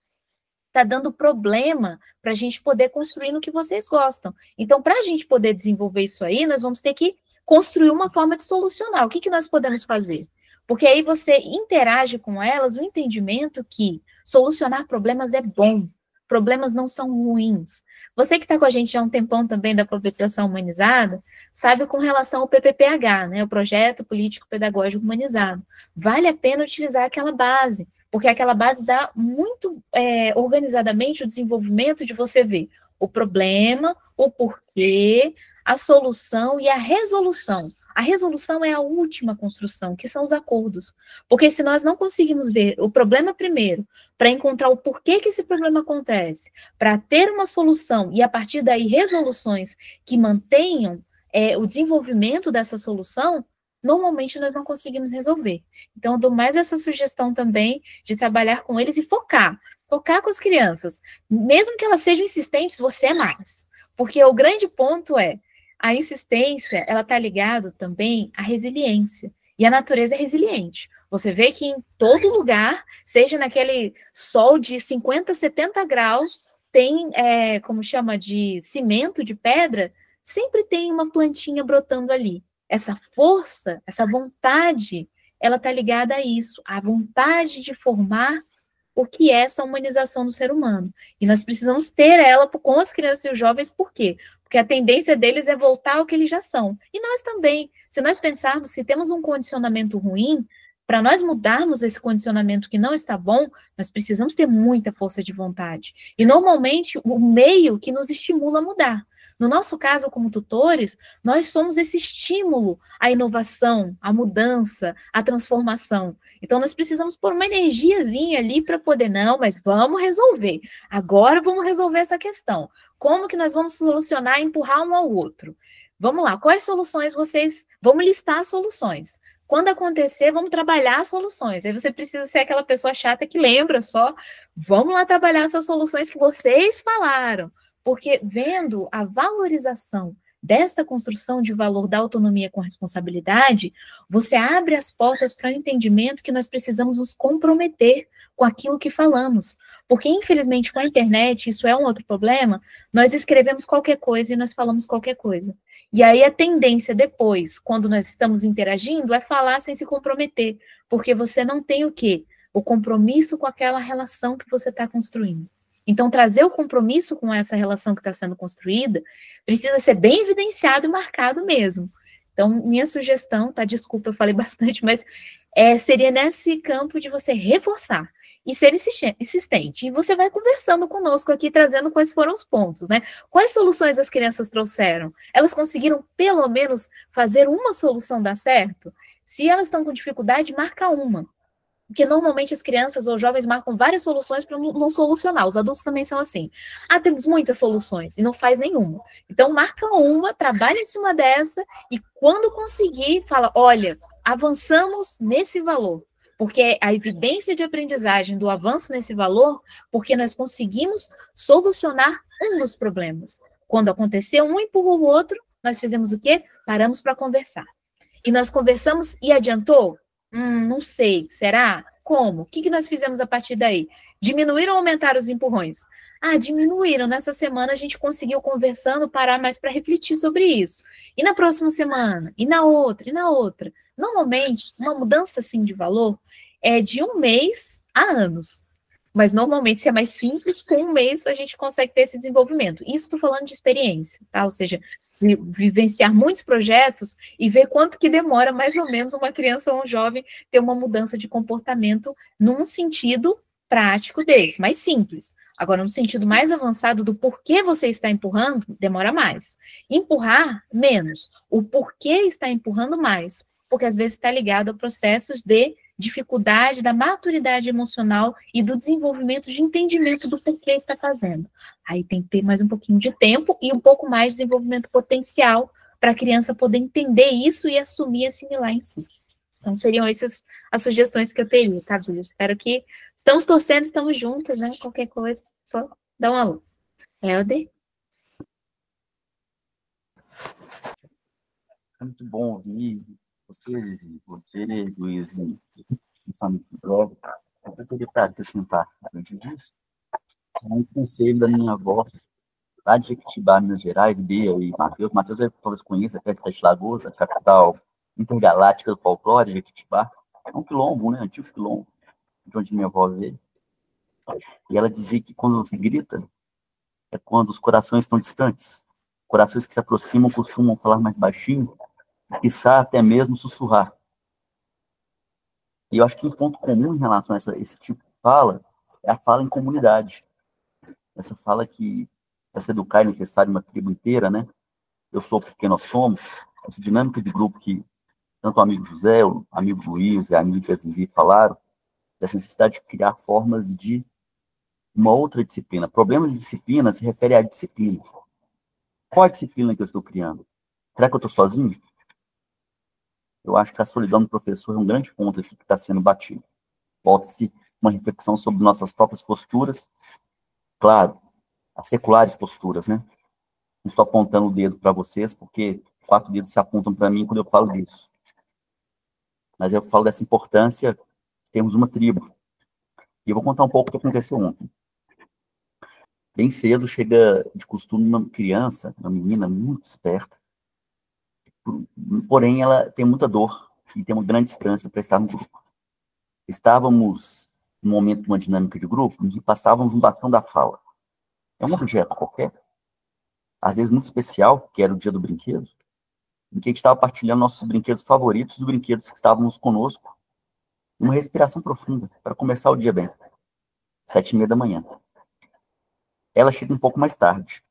está dando problema para a gente poder construir no que vocês gostam. Então, para a gente poder desenvolver isso aí, nós vamos ter que construir uma forma de solucionar. O que nós podemos fazer? Porque aí você interage com elas o entendimento que solucionar problemas é bom, problemas não são ruins. Você que está com a gente há um tempão também da alfabetização humanizada, sabe com relação ao PPPH, né, o Projeto Político Pedagógico Humanizado. Vale a pena utilizar aquela base, porque aquela base dá muito organizadamente o desenvolvimento de você ver O problema, o porquê, a solução e a resolução. A resolução é a última construção, que são os acordos. Porque se nós não conseguimos ver o problema primeiro, para encontrar o porquê que esse problema acontece, para ter uma solução e, a partir daí, resoluções que mantenham o desenvolvimento dessa solução, normalmente nós não conseguimos resolver. Então, eu dou mais essa sugestão também de trabalhar com eles e focar com as crianças. Mesmo que elas sejam insistentes, você é mais. Porque o grande ponto é, a insistência, ela está ligada também à resiliência. E a natureza é resiliente. Você vê que em todo lugar, seja naquele sol de 50, 70 graus, tem, como chama, de cimento, de pedra, sempre tem uma plantinha brotando ali. Essa força, essa vontade, ela está ligada a isso, a vontade de formar o que é essa humanização do ser humano. E nós precisamos ter ela com as crianças e os jovens, por quê? Porque a tendência deles é voltar ao que eles já são. E nós também, se nós pensarmos, se temos um condicionamento ruim, para nós mudarmos esse condicionamento que não está bom, nós precisamos ter muita força de vontade. E, normalmente, o meio que nos estimula a mudar. No nosso caso, como tutores, nós somos esse estímulo à inovação, à mudança, à transformação. Então, nós precisamos pôr uma energiazinha ali para poder, não, mas vamos resolver. Agora vamos resolver essa questão. Como que nós vamos solucionar e empurrar um ao outro? Vamos lá, quais soluções vocês... Vamos listar as soluções. Quando acontecer, vamos trabalhar as soluções. Aí você precisa ser aquela pessoa chata que lembra só. Vamos lá trabalhar essas soluções que vocês falaram. Porque vendo a valorização desta construção de valor da autonomia com responsabilidade, você abre as portas para o entendimento que nós precisamos nos comprometer com aquilo que falamos. Porque, infelizmente, com a internet, isso é um outro problema, nós escrevemos qualquer coisa e nós falamos qualquer coisa. E aí a tendência depois, quando nós estamos interagindo, é falar sem se comprometer, porque você não tem o quê? O compromisso com aquela relação que você está construindo. Então, trazer o compromisso com essa relação que está sendo construída precisa ser bem evidenciado e marcado mesmo. Então, minha sugestão, tá? Desculpa, eu falei bastante, mas seria nesse campo de você reforçar e ser insistente. E você vai conversando conosco aqui, trazendo quais foram os pontos, né? Quais soluções as crianças trouxeram? Elas conseguiram, pelo menos, fazer uma solução dar certo? Se elas estão com dificuldade, marca uma. Porque normalmente as crianças ou jovens marcam várias soluções para não solucionar. Os adultos também são assim. Ah, temos muitas soluções e não faz nenhuma. Então, marca uma, trabalha em cima dessa e quando conseguir, fala, olha, avançamos nesse valor. Porque a evidência de aprendizagem do avanço nesse valor, porque nós conseguimos solucionar um dos problemas. Quando aconteceu, um empurrou o outro, nós fizemos o quê? Paramos para conversar. E nós conversamos e adiantou? Não sei, será? Como? O que nós fizemos a partir daí? Diminuíram ou aumentaram os empurrões? Diminuíram. Nessa semana a gente conseguiu, conversando, parar mais para refletir sobre isso. E na próxima semana? E na outra? E na outra? Normalmente, uma mudança assim de valor é de 1 mês a anos. Mas normalmente, se é mais simples, com 1 mês a gente consegue ter esse desenvolvimento. Isso estou falando de experiência, tá? Ou seja, de vivenciar muitos projetos e ver quanto que demora mais ou menos uma criança ou um jovem ter uma mudança de comportamento num sentido prático deles, mais simples. Agora, no sentido mais avançado do porquê você está empurrando, demora mais. Empurrar, menos. O porquê está empurrando mais, porque às vezes está ligado a processos de dificuldade da maturidade emocional e do desenvolvimento de entendimento do porquê está fazendo. Aí tem que ter mais um pouquinho de tempo e um pouco mais de desenvolvimento potencial para a criança poder entender isso e assumir e assimilar em si. Então, seriam essas as sugestões que eu teria, tá, Bíblia? Espero que... Estamos torcendo, estamos juntas, né? Qualquer coisa, só dá um alô. Helder? É muito bom ouvir vocês, você, Luiz, e Samir Bravo. Eu queria acrescentar, antes disso, um conselho da minha avó, lá de Jequitibá, Minas Gerais, Bia e Matheus. Matheus talvez conheça, perto de Sete Lagoas, a capital intergaláctica do folclore, Jequitibá. É um quilombo, né? Antigo quilombo, de onde minha avó veio. E ela dizia que quando se grita, é quando os corações estão distantes. Corações que se aproximam costumam falar mais baixinho, quiçá até mesmo sussurrar. E eu acho que um ponto comum em relação a esse tipo de fala é a fala em comunidade. Essa fala que para se educar é necessário uma tribo inteira, né? Eu sou porque nós somos. Essa dinâmica de grupo que tanto o amigo José, o amigo Luiz e a amiga Zizi falaram, dessa necessidade de criar formas de uma outra disciplina. Problemas de disciplina se refere à disciplina. Qual a disciplina que eu estou criando? Será que eu estou sozinho? Eu acho que a solidão do professor é um grande ponto aqui que está sendo batido. Volta-se uma reflexão sobre nossas próprias posturas, claro, as seculares posturas, né? Não estou apontando o dedo para vocês, porque 4 dedos se apontam para mim quando eu falo disso. Mas eu falo dessa importância de termos uma tribo. E eu vou contar um pouco o que aconteceu ontem. Bem cedo chega de costume uma criança, uma menina muito esperta, porém ela tem muita dor e tem uma grande distância para estar no grupo. Estávamos no momento de uma dinâmica de grupo em que passávamos um bastão da fala. É um objeto qualquer, às vezes muito especial, que era o dia do brinquedo, em que a gente estava partilhando nossos brinquedos favoritos, os brinquedos que estávamos conosco, uma respiração profunda, para começar o dia bem. 7h30 da manhã. Ela chega um pouco mais tarde.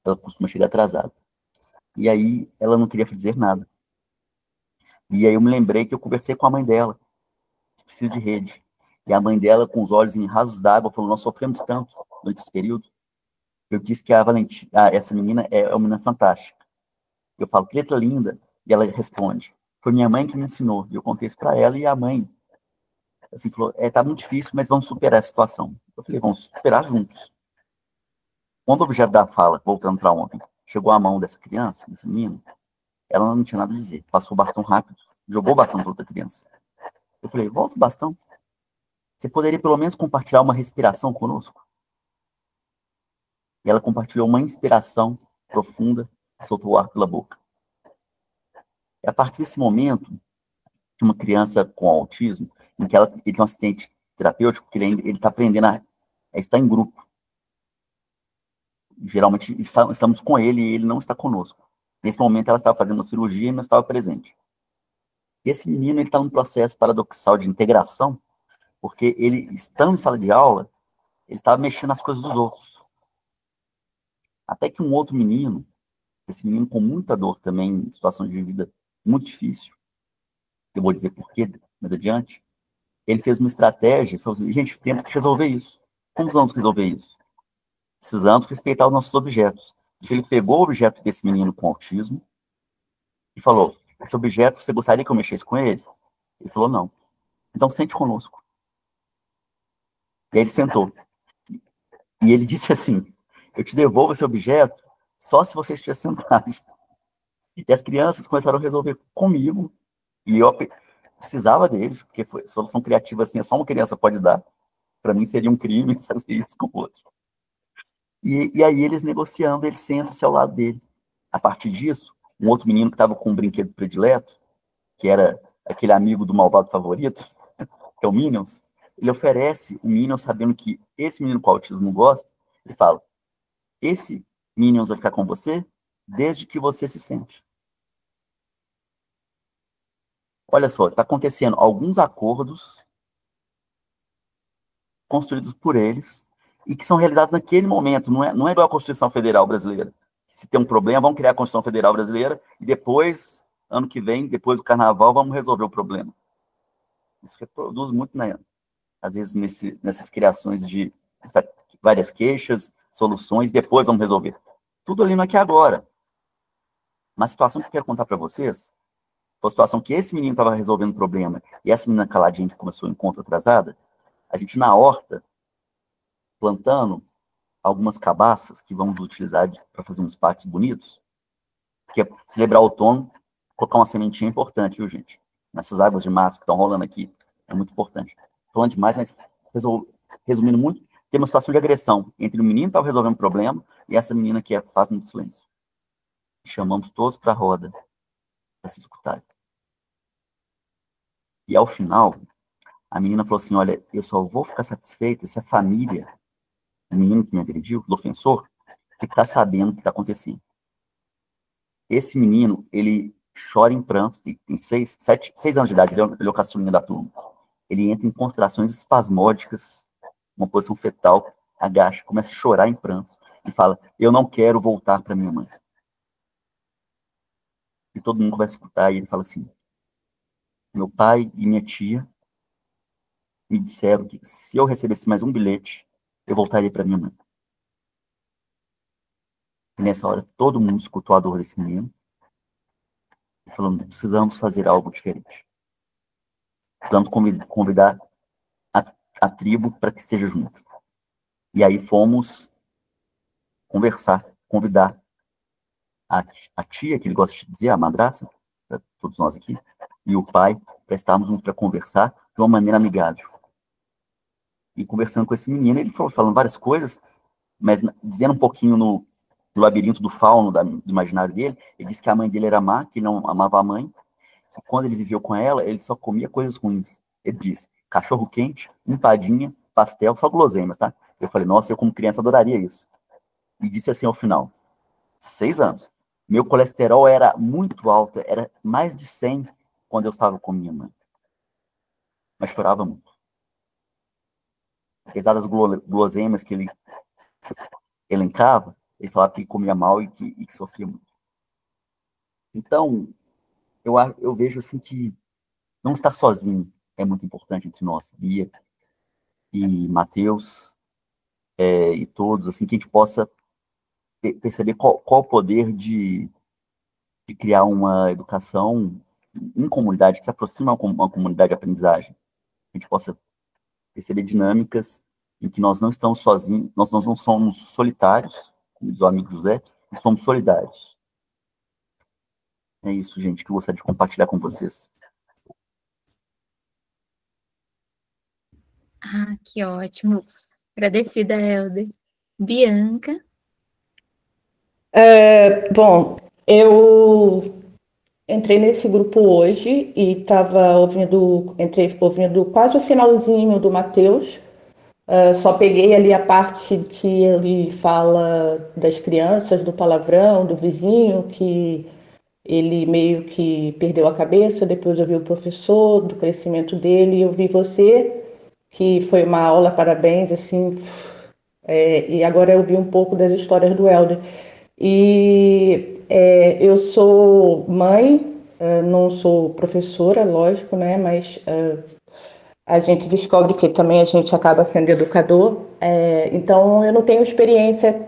Ela costuma chegar atrasada. E aí, ela não queria dizer nada. E aí eu me lembrei que eu conversei com a mãe dela, que precisa de rede. E a mãe dela, com os olhos em rasos d'água, falou, nós sofremos tanto durante esse período. Eu disse que a Valentina, essa menina é uma menina fantástica. Eu falo, que letra linda. E ela responde, foi minha mãe que me ensinou. E eu contei isso para ela e a mãe, assim, falou, tá muito difícil, mas vamos superar a situação. Eu falei, vamos superar juntos. Quando o objeto da fala, voltando para ontem, chegou à mão dessa criança, dessa menina, ela não tinha nada a dizer. Passou o bastão rápido, jogou o bastão para outra criança. Eu falei, volta o bastão. Você poderia pelo menos compartilhar uma respiração conosco? E ela compartilhou uma inspiração profunda e soltou o ar pela boca. E a partir desse momento, uma criança com autismo, em que ele tem um assistente terapêutico, que ele está aprendendo a estar em grupo. Geralmente estamos com ele e ele não está conosco. Nesse momento ela estava fazendo uma cirurgia e não estava presente. E esse menino está num processo paradoxal de integração, porque ele, estando em sala de aula, ele estava mexendo nas coisas dos outros. Até que um outro menino, esse menino com muita dor também, em situação de vida muito difícil, eu vou dizer por quê mais adiante, ele fez uma estratégia e falou assim, gente, temos que resolver isso. Como vamos resolver isso? Precisamos respeitar os nossos objetos. Ele pegou o objeto desse menino com autismo e falou, esse objeto, você gostaria que eu mexesse com ele? Ele falou, não. Então, sente conosco. E aí ele sentou. E ele disse assim, eu te devolvo esse objeto só se você estiver sentado. E as crianças começaram a resolver comigo, e eu precisava deles, porque solução criativa assim, só uma criança pode dar. Para mim seria um crime fazer isso com o outro. E aí eles negociando, ele senta-se ao lado dele. A partir disso, um outro menino que estava com um brinquedo predileto, que era aquele amigo do malvado favorito, que é o Minions, ele oferece o Minions sabendo que esse menino com autismo gosta, ele fala, esse Minions vai ficar com você desde que você se sente. Olha só, está acontecendo alguns acordos construídos por eles e que são realizados naquele momento, não é igual a Constituição Federal Brasileira. Se tem um problema, vamos criar a Constituição Federal Brasileira e depois, ano que vem, depois do Carnaval, vamos resolver o problema. Isso reproduz muito, né? Às vezes, nessas criações de várias queixas, soluções, depois vamos resolver. Tudo ali no aqui e agora. Uma situação que eu quero contar para vocês, foi a situação que esse menino estava resolvendo o problema e essa menina caladinha que começou o encontro atrasada, a gente na horta, plantando algumas cabaças que vamos utilizar para fazer uns parques bonitos, que é celebrar o outono, colocar uma sementinha importante, viu, gente? Nessas águas de março que estão rolando aqui, é muito importante. Falando demais, mas resumindo muito, tem uma situação de agressão entre o menino que estava resolvendo o problema e essa menina que faz muito silêncio. Chamamos todos para a roda, para se escutar. E ao final, a menina falou assim, olha, eu só vou ficar satisfeita se a família, o menino que me agrediu, do ofensor, ficar sabendo o que está acontecendo. Esse menino, ele chora em prantos, tem 6 anos de idade, ele é o caçulinha da turma. Ele entra em contrações espasmódicas, uma posição fetal, agacha, começa a chorar em prantos. e fala, eu não quero voltar para minha mãe. E todo mundo começa a escutar, e ele fala assim, meu pai e minha tia me disseram que se eu recebesse mais um bilhete, eu voltaria para minha mãe. E nessa hora, todo mundo escutou a dor desse menino, falando, precisamos fazer algo diferente. Precisamos convidar a tribo para que esteja junto. E aí fomos conversar, convidar a tia, que ele gosta de dizer, a madrasta, para todos nós aqui, e o pai, para estarmos juntos para conversar de uma maneira amigável. E conversando com esse menino, ele foi falando várias coisas, mas dizendo um pouquinho no labirinto do fauno, do imaginário dele, ele disse que a mãe dele era má, que ele não amava a mãe, que quando ele viveu com ela, ele só comia coisas ruins. Ele disse, cachorro quente, empadinha, pastel, só guloseimas, tá? Eu falei, nossa, eu como criança adoraria isso. E disse assim ao final, 6 anos, meu colesterol era muito alto, era mais de 100 quando eu estava com minha mãe. Mas chorava muito. Apesar das guloseimas que ele elencava, ele falava que comia mal e que sofria muito. Então, eu vejo assim que não estar sozinho é muito importante entre nós, Bia e Mateus, e todos, assim, que a gente possa perceber qual o poder de criar uma educação em comunidade, que se aproxima uma comunidade de aprendizagem. A gente possa perceber dinâmicas em que nós não estamos sozinhos, nós não somos solitários, como diz o amigo José, nós somos solidários. É isso, gente, que eu gostaria de compartilhar com vocês. Ah, que ótimo. Agradecida, Helder. Bianca. Bom, eu entrei nesse grupo hoje e entrei ouvindo quase o finalzinho do Mateus. Só peguei ali a parte que ele fala das crianças, do palavrão, do vizinho, que ele meio que perdeu a cabeça. Depois eu vi o professor, do crescimento dele, e eu vi você, que foi uma aula, parabéns, assim. E agora eu vi um pouco das histórias do Helder. E eu sou mãe, não sou professora, lógico, né? Mas a gente descobre que também a gente acaba sendo educador. Então eu não tenho experiência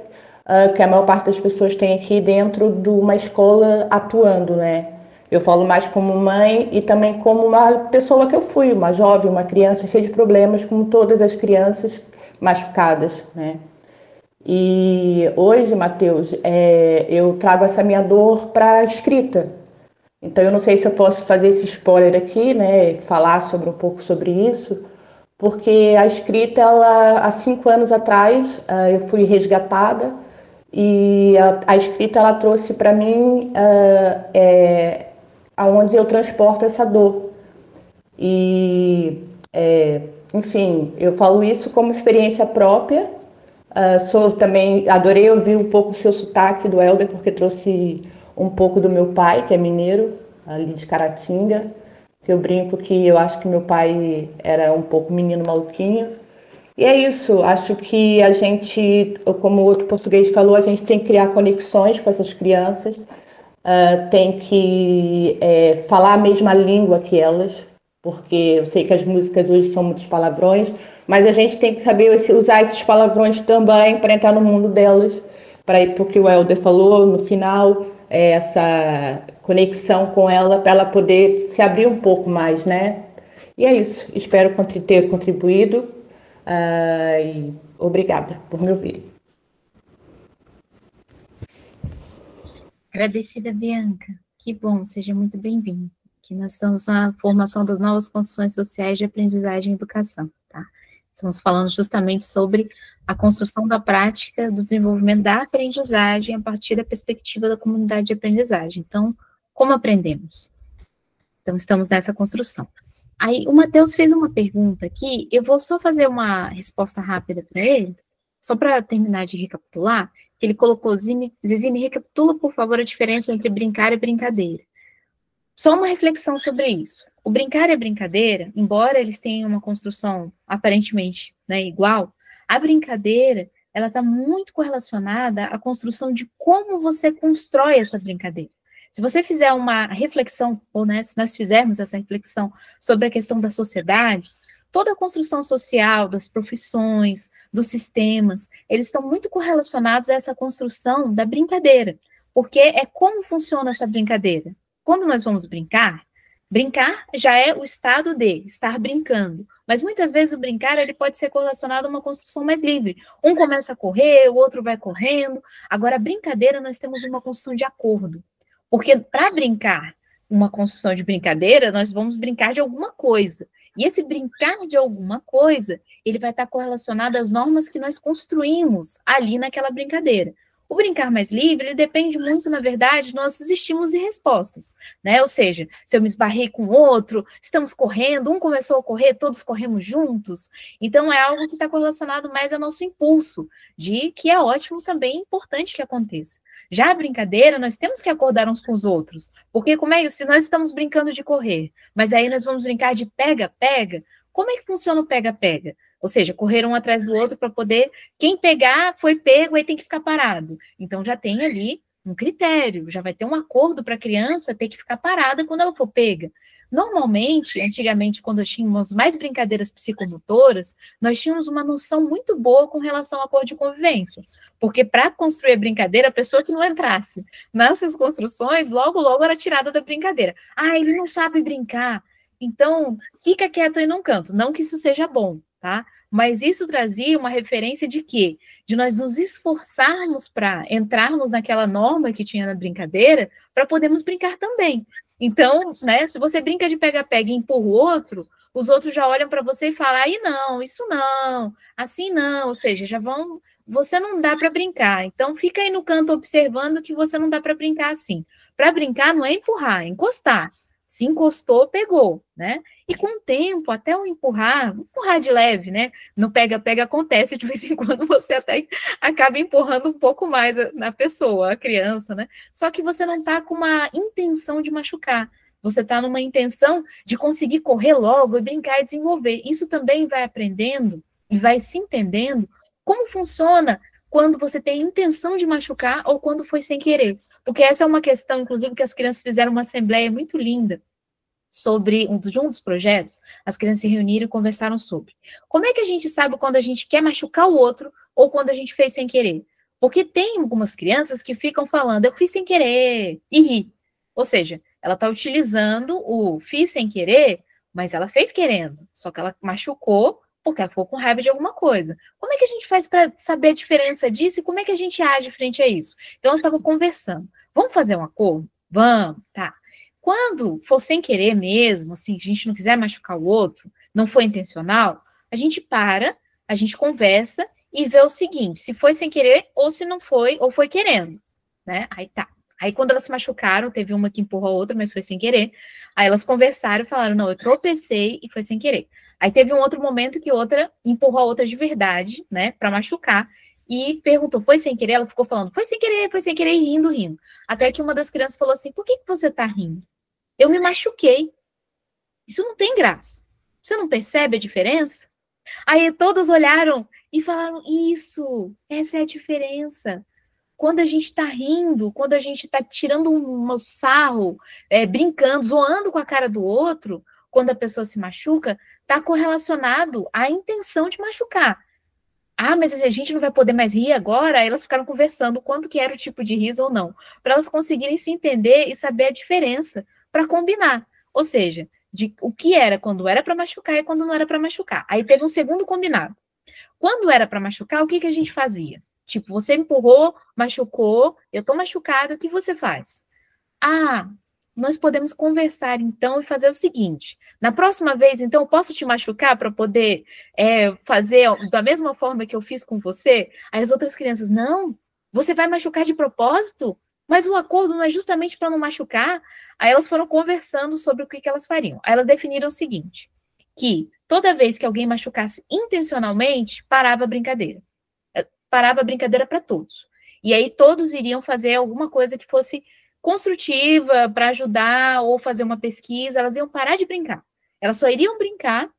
que a maior parte das pessoas tem aqui dentro de uma escola atuando, né? Eu falo mais como mãe e também como uma pessoa que eu fui, uma jovem, uma criança cheia de problemas, como todas as crianças machucadas, né? E hoje, Mateus, eu trago essa minha dor para a escrita. Então, eu não sei se eu posso fazer esse spoiler aqui, né, falar um pouco sobre isso, porque a escrita, há 5 anos atrás, eu fui resgatada e a escrita, ela trouxe para mim aonde eu transporto essa dor. E, enfim, eu falo isso como experiência própria. Também adorei ouvir um pouco o seu sotaque do Helder, porque trouxe um pouco do meu pai, que é mineiro, ali de Caratinga, que eu brinco que eu acho que meu pai era um pouco menino maluquinho. E é isso, acho que a gente, como o outro português falou, a gente tem que criar conexões com essas crianças, tem que falar a mesma língua que elas, porque eu sei que as músicas hoje são muitos palavrões, mas a gente tem que saber usar esses palavrões também para entrar no mundo delas, para ir porque o Helder falou no final, essa conexão com ela, para ela poder se abrir um pouco mais, né? E é isso, espero ter contribuído e obrigada por me ouvir. Agradecida, Bianca. Que bom, seja muito bem-vindo. Que nós estamos na formação das novas construções sociais de aprendizagem e educação, tá? Estamos falando justamente sobre a construção da prática do desenvolvimento da aprendizagem a partir da perspectiva da comunidade de aprendizagem. Então, como aprendemos? Então, estamos nessa construção. Aí, o Mateus fez uma pergunta aqui, eu vou só fazer uma resposta rápida para ele, só para terminar de recapitular, que ele colocou, Zizi, me recapitula, por favor, a diferença entre brincar e brincadeira. Só uma reflexão sobre isso. O brincar e a brincadeira, embora eles tenham uma construção aparentemente, né, igual, a brincadeira, ela está muito correlacionada à construção de como você constrói essa brincadeira. Se você fizer uma reflexão, ou né, se nós fizermos essa reflexão sobre a questão da sociedade, toda a construção social, das profissões, dos sistemas, eles estão muito correlacionados a essa construção da brincadeira, porque é como funciona essa brincadeira. Quando nós vamos brincar já é o estado de estar brincando, mas muitas vezes o brincar ele pode ser correlacionado a uma construção mais livre. Um começa a correr, o outro vai correndo. Agora, a brincadeira, nós temos uma construção de acordo, porque para brincar uma construção de brincadeira, nós vamos brincar de alguma coisa. E esse brincar de alguma coisa, ele vai estar correlacionado às normas que nós construímos ali naquela brincadeira. O brincar mais livre, ele depende muito, na verdade, dos nossos estímulos e respostas, né? Ou seja, se eu me esbarrei com outro, estamos correndo, um começou a correr, todos corremos juntos. Então, é algo que está correlacionado mais ao nosso impulso, de que é ótimo também, importante que aconteça. Já a brincadeira, nós temos que acordar uns com os outros, porque como é isso? Se nós estamos brincando de correr, mas aí nós vamos brincar de pega-pega, como é que funciona o pega-pega? Ou seja, correr um atrás do outro para poder... Quem pegar foi pego, aí tem que ficar parado. Então, já tem ali um critério, já vai ter um acordo para a criança ter que ficar parada quando ela for pega. Normalmente, antigamente, quando tínhamos mais brincadeiras psicomotoras, nós tínhamos uma noção muito boa com relação ao acordo de convivência. Porque para construir a brincadeira, a pessoa que não entrasse nessas construções, logo, logo era tirada da brincadeira. Ah, ele não sabe brincar. Então, fica quieto aí num canto. Não que isso seja bom, tá? Mas isso trazia uma referência de quê? De nós nos esforçarmos para entrarmos naquela norma que tinha na brincadeira, para podermos brincar também. Então, né, se você brinca de pega-pega e empurra o outro, os outros já olham para você e falam, aí não, isso não, assim não, ou seja, já vão, você não dá para brincar. Então, fica aí no canto observando que você não dá para brincar assim. Para brincar não é empurrar, é encostar. Se encostou, pegou, né? E com o tempo, até o empurrar de leve, né? No pega-pega acontece, de vez em quando você até acaba empurrando um pouco mais na pessoa, a criança, né? Só que você não está com uma intenção de machucar. Você está numa intenção de conseguir correr logo e brincar e desenvolver. Isso também vai aprendendo e vai se entendendo como funciona quando você tem intenção de machucar ou quando foi sem querer. Porque essa é uma questão, inclusive, que as crianças fizeram uma assembleia muito linda sobre um dos projetos, as crianças se reuniram e conversaram sobre. Como é que a gente sabe quando a gente quer machucar o outro ou quando a gente fez sem querer? Porque tem algumas crianças que ficam falando, eu fiz sem querer, e ri. Ou seja, ela está utilizando o fiz sem querer, mas ela fez querendo, só que ela machucou porque ela ficou com raiva de alguma coisa. Como é que a gente faz para saber a diferença disso e como é que a gente age frente a isso? Então, elas estavam conversando. Vamos fazer um acordo? Vamos, tá. Quando for sem querer mesmo, assim, a gente não quiser machucar o outro, não foi intencional, a gente para, a gente conversa e vê o seguinte, se foi sem querer ou se não foi, ou foi querendo, né? Aí tá. Aí quando elas se machucaram, teve uma que empurrou a outra, mas foi sem querer. Aí elas conversaram e falaram, não, eu tropecei e foi sem querer. Aí teve um outro momento que outra empurrou a outra de verdade, né, para machucar, e perguntou, foi sem querer? Ela ficou falando, foi sem querer, e rindo, rindo. Até que uma das crianças falou assim, por que você tá rindo? Eu me machuquei. Isso não tem graça. Você não percebe a diferença? Aí todos olharam e falaram, isso, essa é a diferença. Quando a gente está rindo, quando a gente está tirando um sarro, brincando, zoando com a cara do outro, quando a pessoa se machuca, está correlacionado à intenção de machucar. Ah, mas a gente não vai poder mais rir agora? Aí elas ficaram conversando quanto que era o tipo de riso ou não, para elas conseguirem se entender e saber a diferença, para combinar. Ou seja, de o que era quando era para machucar e quando não era para machucar. Aí teve um segundo combinado. Quando era para machucar, o que a gente fazia? Tipo, você empurrou, machucou, eu tô machucada, o que você faz? Ah, nós podemos conversar, então, e fazer o seguinte, na próxima vez, então, eu posso te machucar para poder fazer da mesma forma que eu fiz com você? Aí as outras crianças, não, você vai machucar de propósito? Mas o acordo não é justamente para não machucar? Aí elas foram conversando sobre o que elas fariam. Aí elas definiram o seguinte, que toda vez que alguém machucasse intencionalmente, parava a brincadeira. Parava a brincadeira para todos. E aí todos iriam fazer alguma coisa que fosse construtiva para ajudar ou fazer uma pesquisa, elas iam parar de brincar. Elas só iriam brincar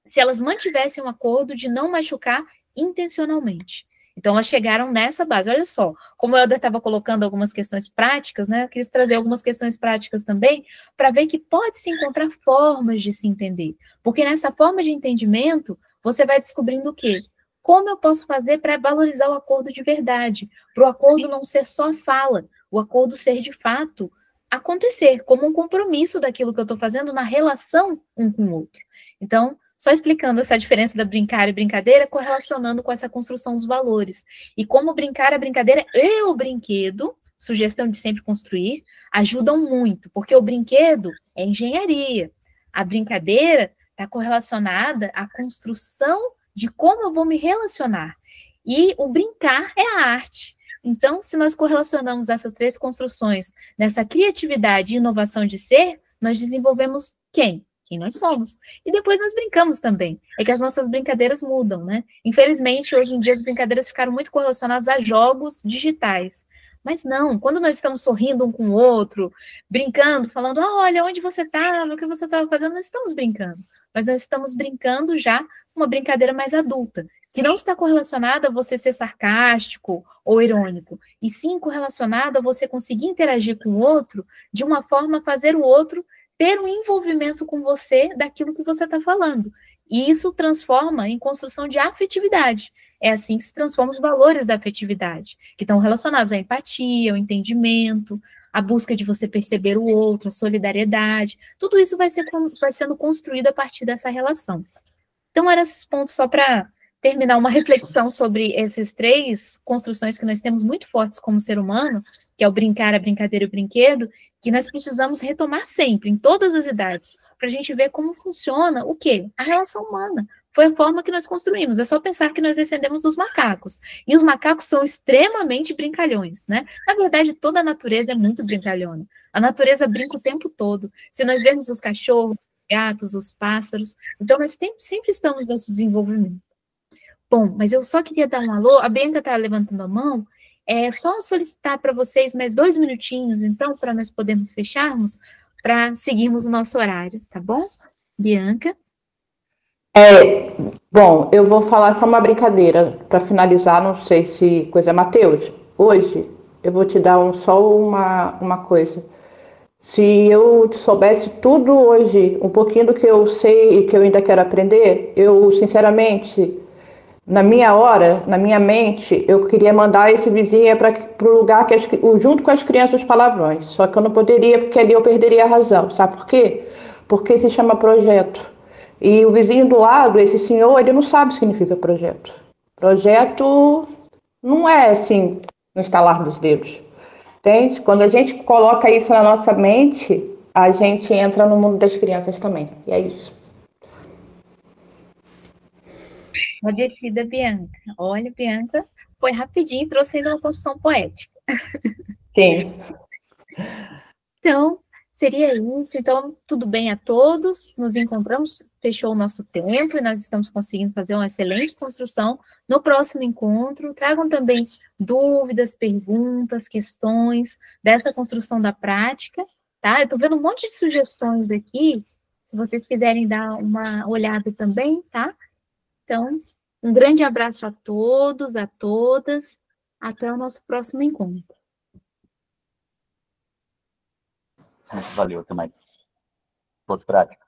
se elas mantivessem um acordo de não machucar intencionalmente. Então, elas chegaram nessa base. Olha só, como o Helder estava colocando algumas questões práticas, né? Eu quis trazer algumas questões práticas também, para ver que pode se encontrar formas de se entender. Porque nessa forma de entendimento, você vai descobrindo o quê? Como eu posso fazer para valorizar o acordo de verdade? Para o acordo não ser só fala, o acordo ser de fato acontecer, como um compromisso daquilo que eu estou fazendo na relação um com o outro. Então, só explicando essa diferença da brincar e brincadeira, correlacionando com essa construção dos valores. E como brincar, a brincadeira e o brinquedo, sugestão de sempre construir, ajudam muito, porque o brinquedo é engenharia. A brincadeira está correlacionada à construção de como eu vou me relacionar. E o brincar é a arte. Então, se nós correlacionamos essas três construções nessa criatividade e inovação de ser, nós desenvolvemos quem? Quem nós somos. E depois nós brincamos também. É que as nossas brincadeiras mudam, né? Infelizmente, hoje em dia, as brincadeiras ficaram muito correlacionadas a jogos digitais. Mas não, quando nós estamos sorrindo um com o outro, brincando, falando, olha, onde você estava, o que você estava fazendo, nós estamos brincando. Mas nós estamos brincando já uma brincadeira mais adulta, que não está correlacionada a você ser sarcástico ou irônico, e sim correlacionada a você conseguir interagir com o outro de uma forma a fazer o outro ter um envolvimento com você daquilo que você está falando. E isso transforma em construção de afetividade. É assim que se transformam os valores da afetividade, que estão relacionados à empatia, ao entendimento, à busca de você perceber o outro, a solidariedade. Tudo isso vai sendo construído a partir dessa relação. Então, eram esses pontos só para terminar uma reflexão sobre essas três construções que nós temos muito fortes como ser humano, que é o brincar, a brincadeira e o brinquedo, que nós precisamos retomar sempre, em todas as idades, para a gente ver como funciona o quê? A relação humana. Foi a forma que nós construímos. É só pensar que nós descendemos dos macacos. E os macacos são extremamente brincalhões, né? Na verdade, toda a natureza é muito brincalhona. A natureza brinca o tempo todo. Se nós vemos os cachorros, os gatos, os pássaros, então nós sempre estamos nesse desenvolvimento. Bom, mas eu só queria dar um alô. A Bianca está levantando a mão. É só solicitar para vocês mais 2 minutinhos, então, para nós podermos fecharmos, para seguirmos o nosso horário, tá bom? Bianca? Bom, eu vou falar só uma brincadeira para finalizar, não sei se coisa. Matheus, hoje eu vou te dar só uma coisa. Se eu soubesse tudo hoje, um pouquinho do que eu sei e que eu ainda quero aprender, eu, sinceramente, na minha mente, eu queria mandar esse vizinho para o lugar junto com as crianças palavrões. Só que eu não poderia, porque ali eu perderia a razão. Sabe por quê? Porque se chama projeto. E o vizinho do lado, esse senhor, ele não sabe o que significa projeto. Projeto não é assim, no estalar dos dedos. Entende? Quando a gente coloca isso na nossa mente, a gente entra no mundo das crianças também. E é isso. Agradecida, Bianca. Olha, Bianca foi rapidinho e trouxe ainda uma construção poética. Sim. Então, seria isso. Então, tudo bem a todos. Nos encontramos, fechou o nosso tempo e nós estamos conseguindo fazer uma excelente construção. No próximo encontro, tragam também dúvidas, perguntas, questões dessa construção da prática, tá? Eu estou vendo um monte de sugestões aqui, se vocês quiserem dar uma olhada também, tá? Então, um grande abraço a todos, a todas. Até o nosso próximo encontro. Valeu, até mais. Ponto prático.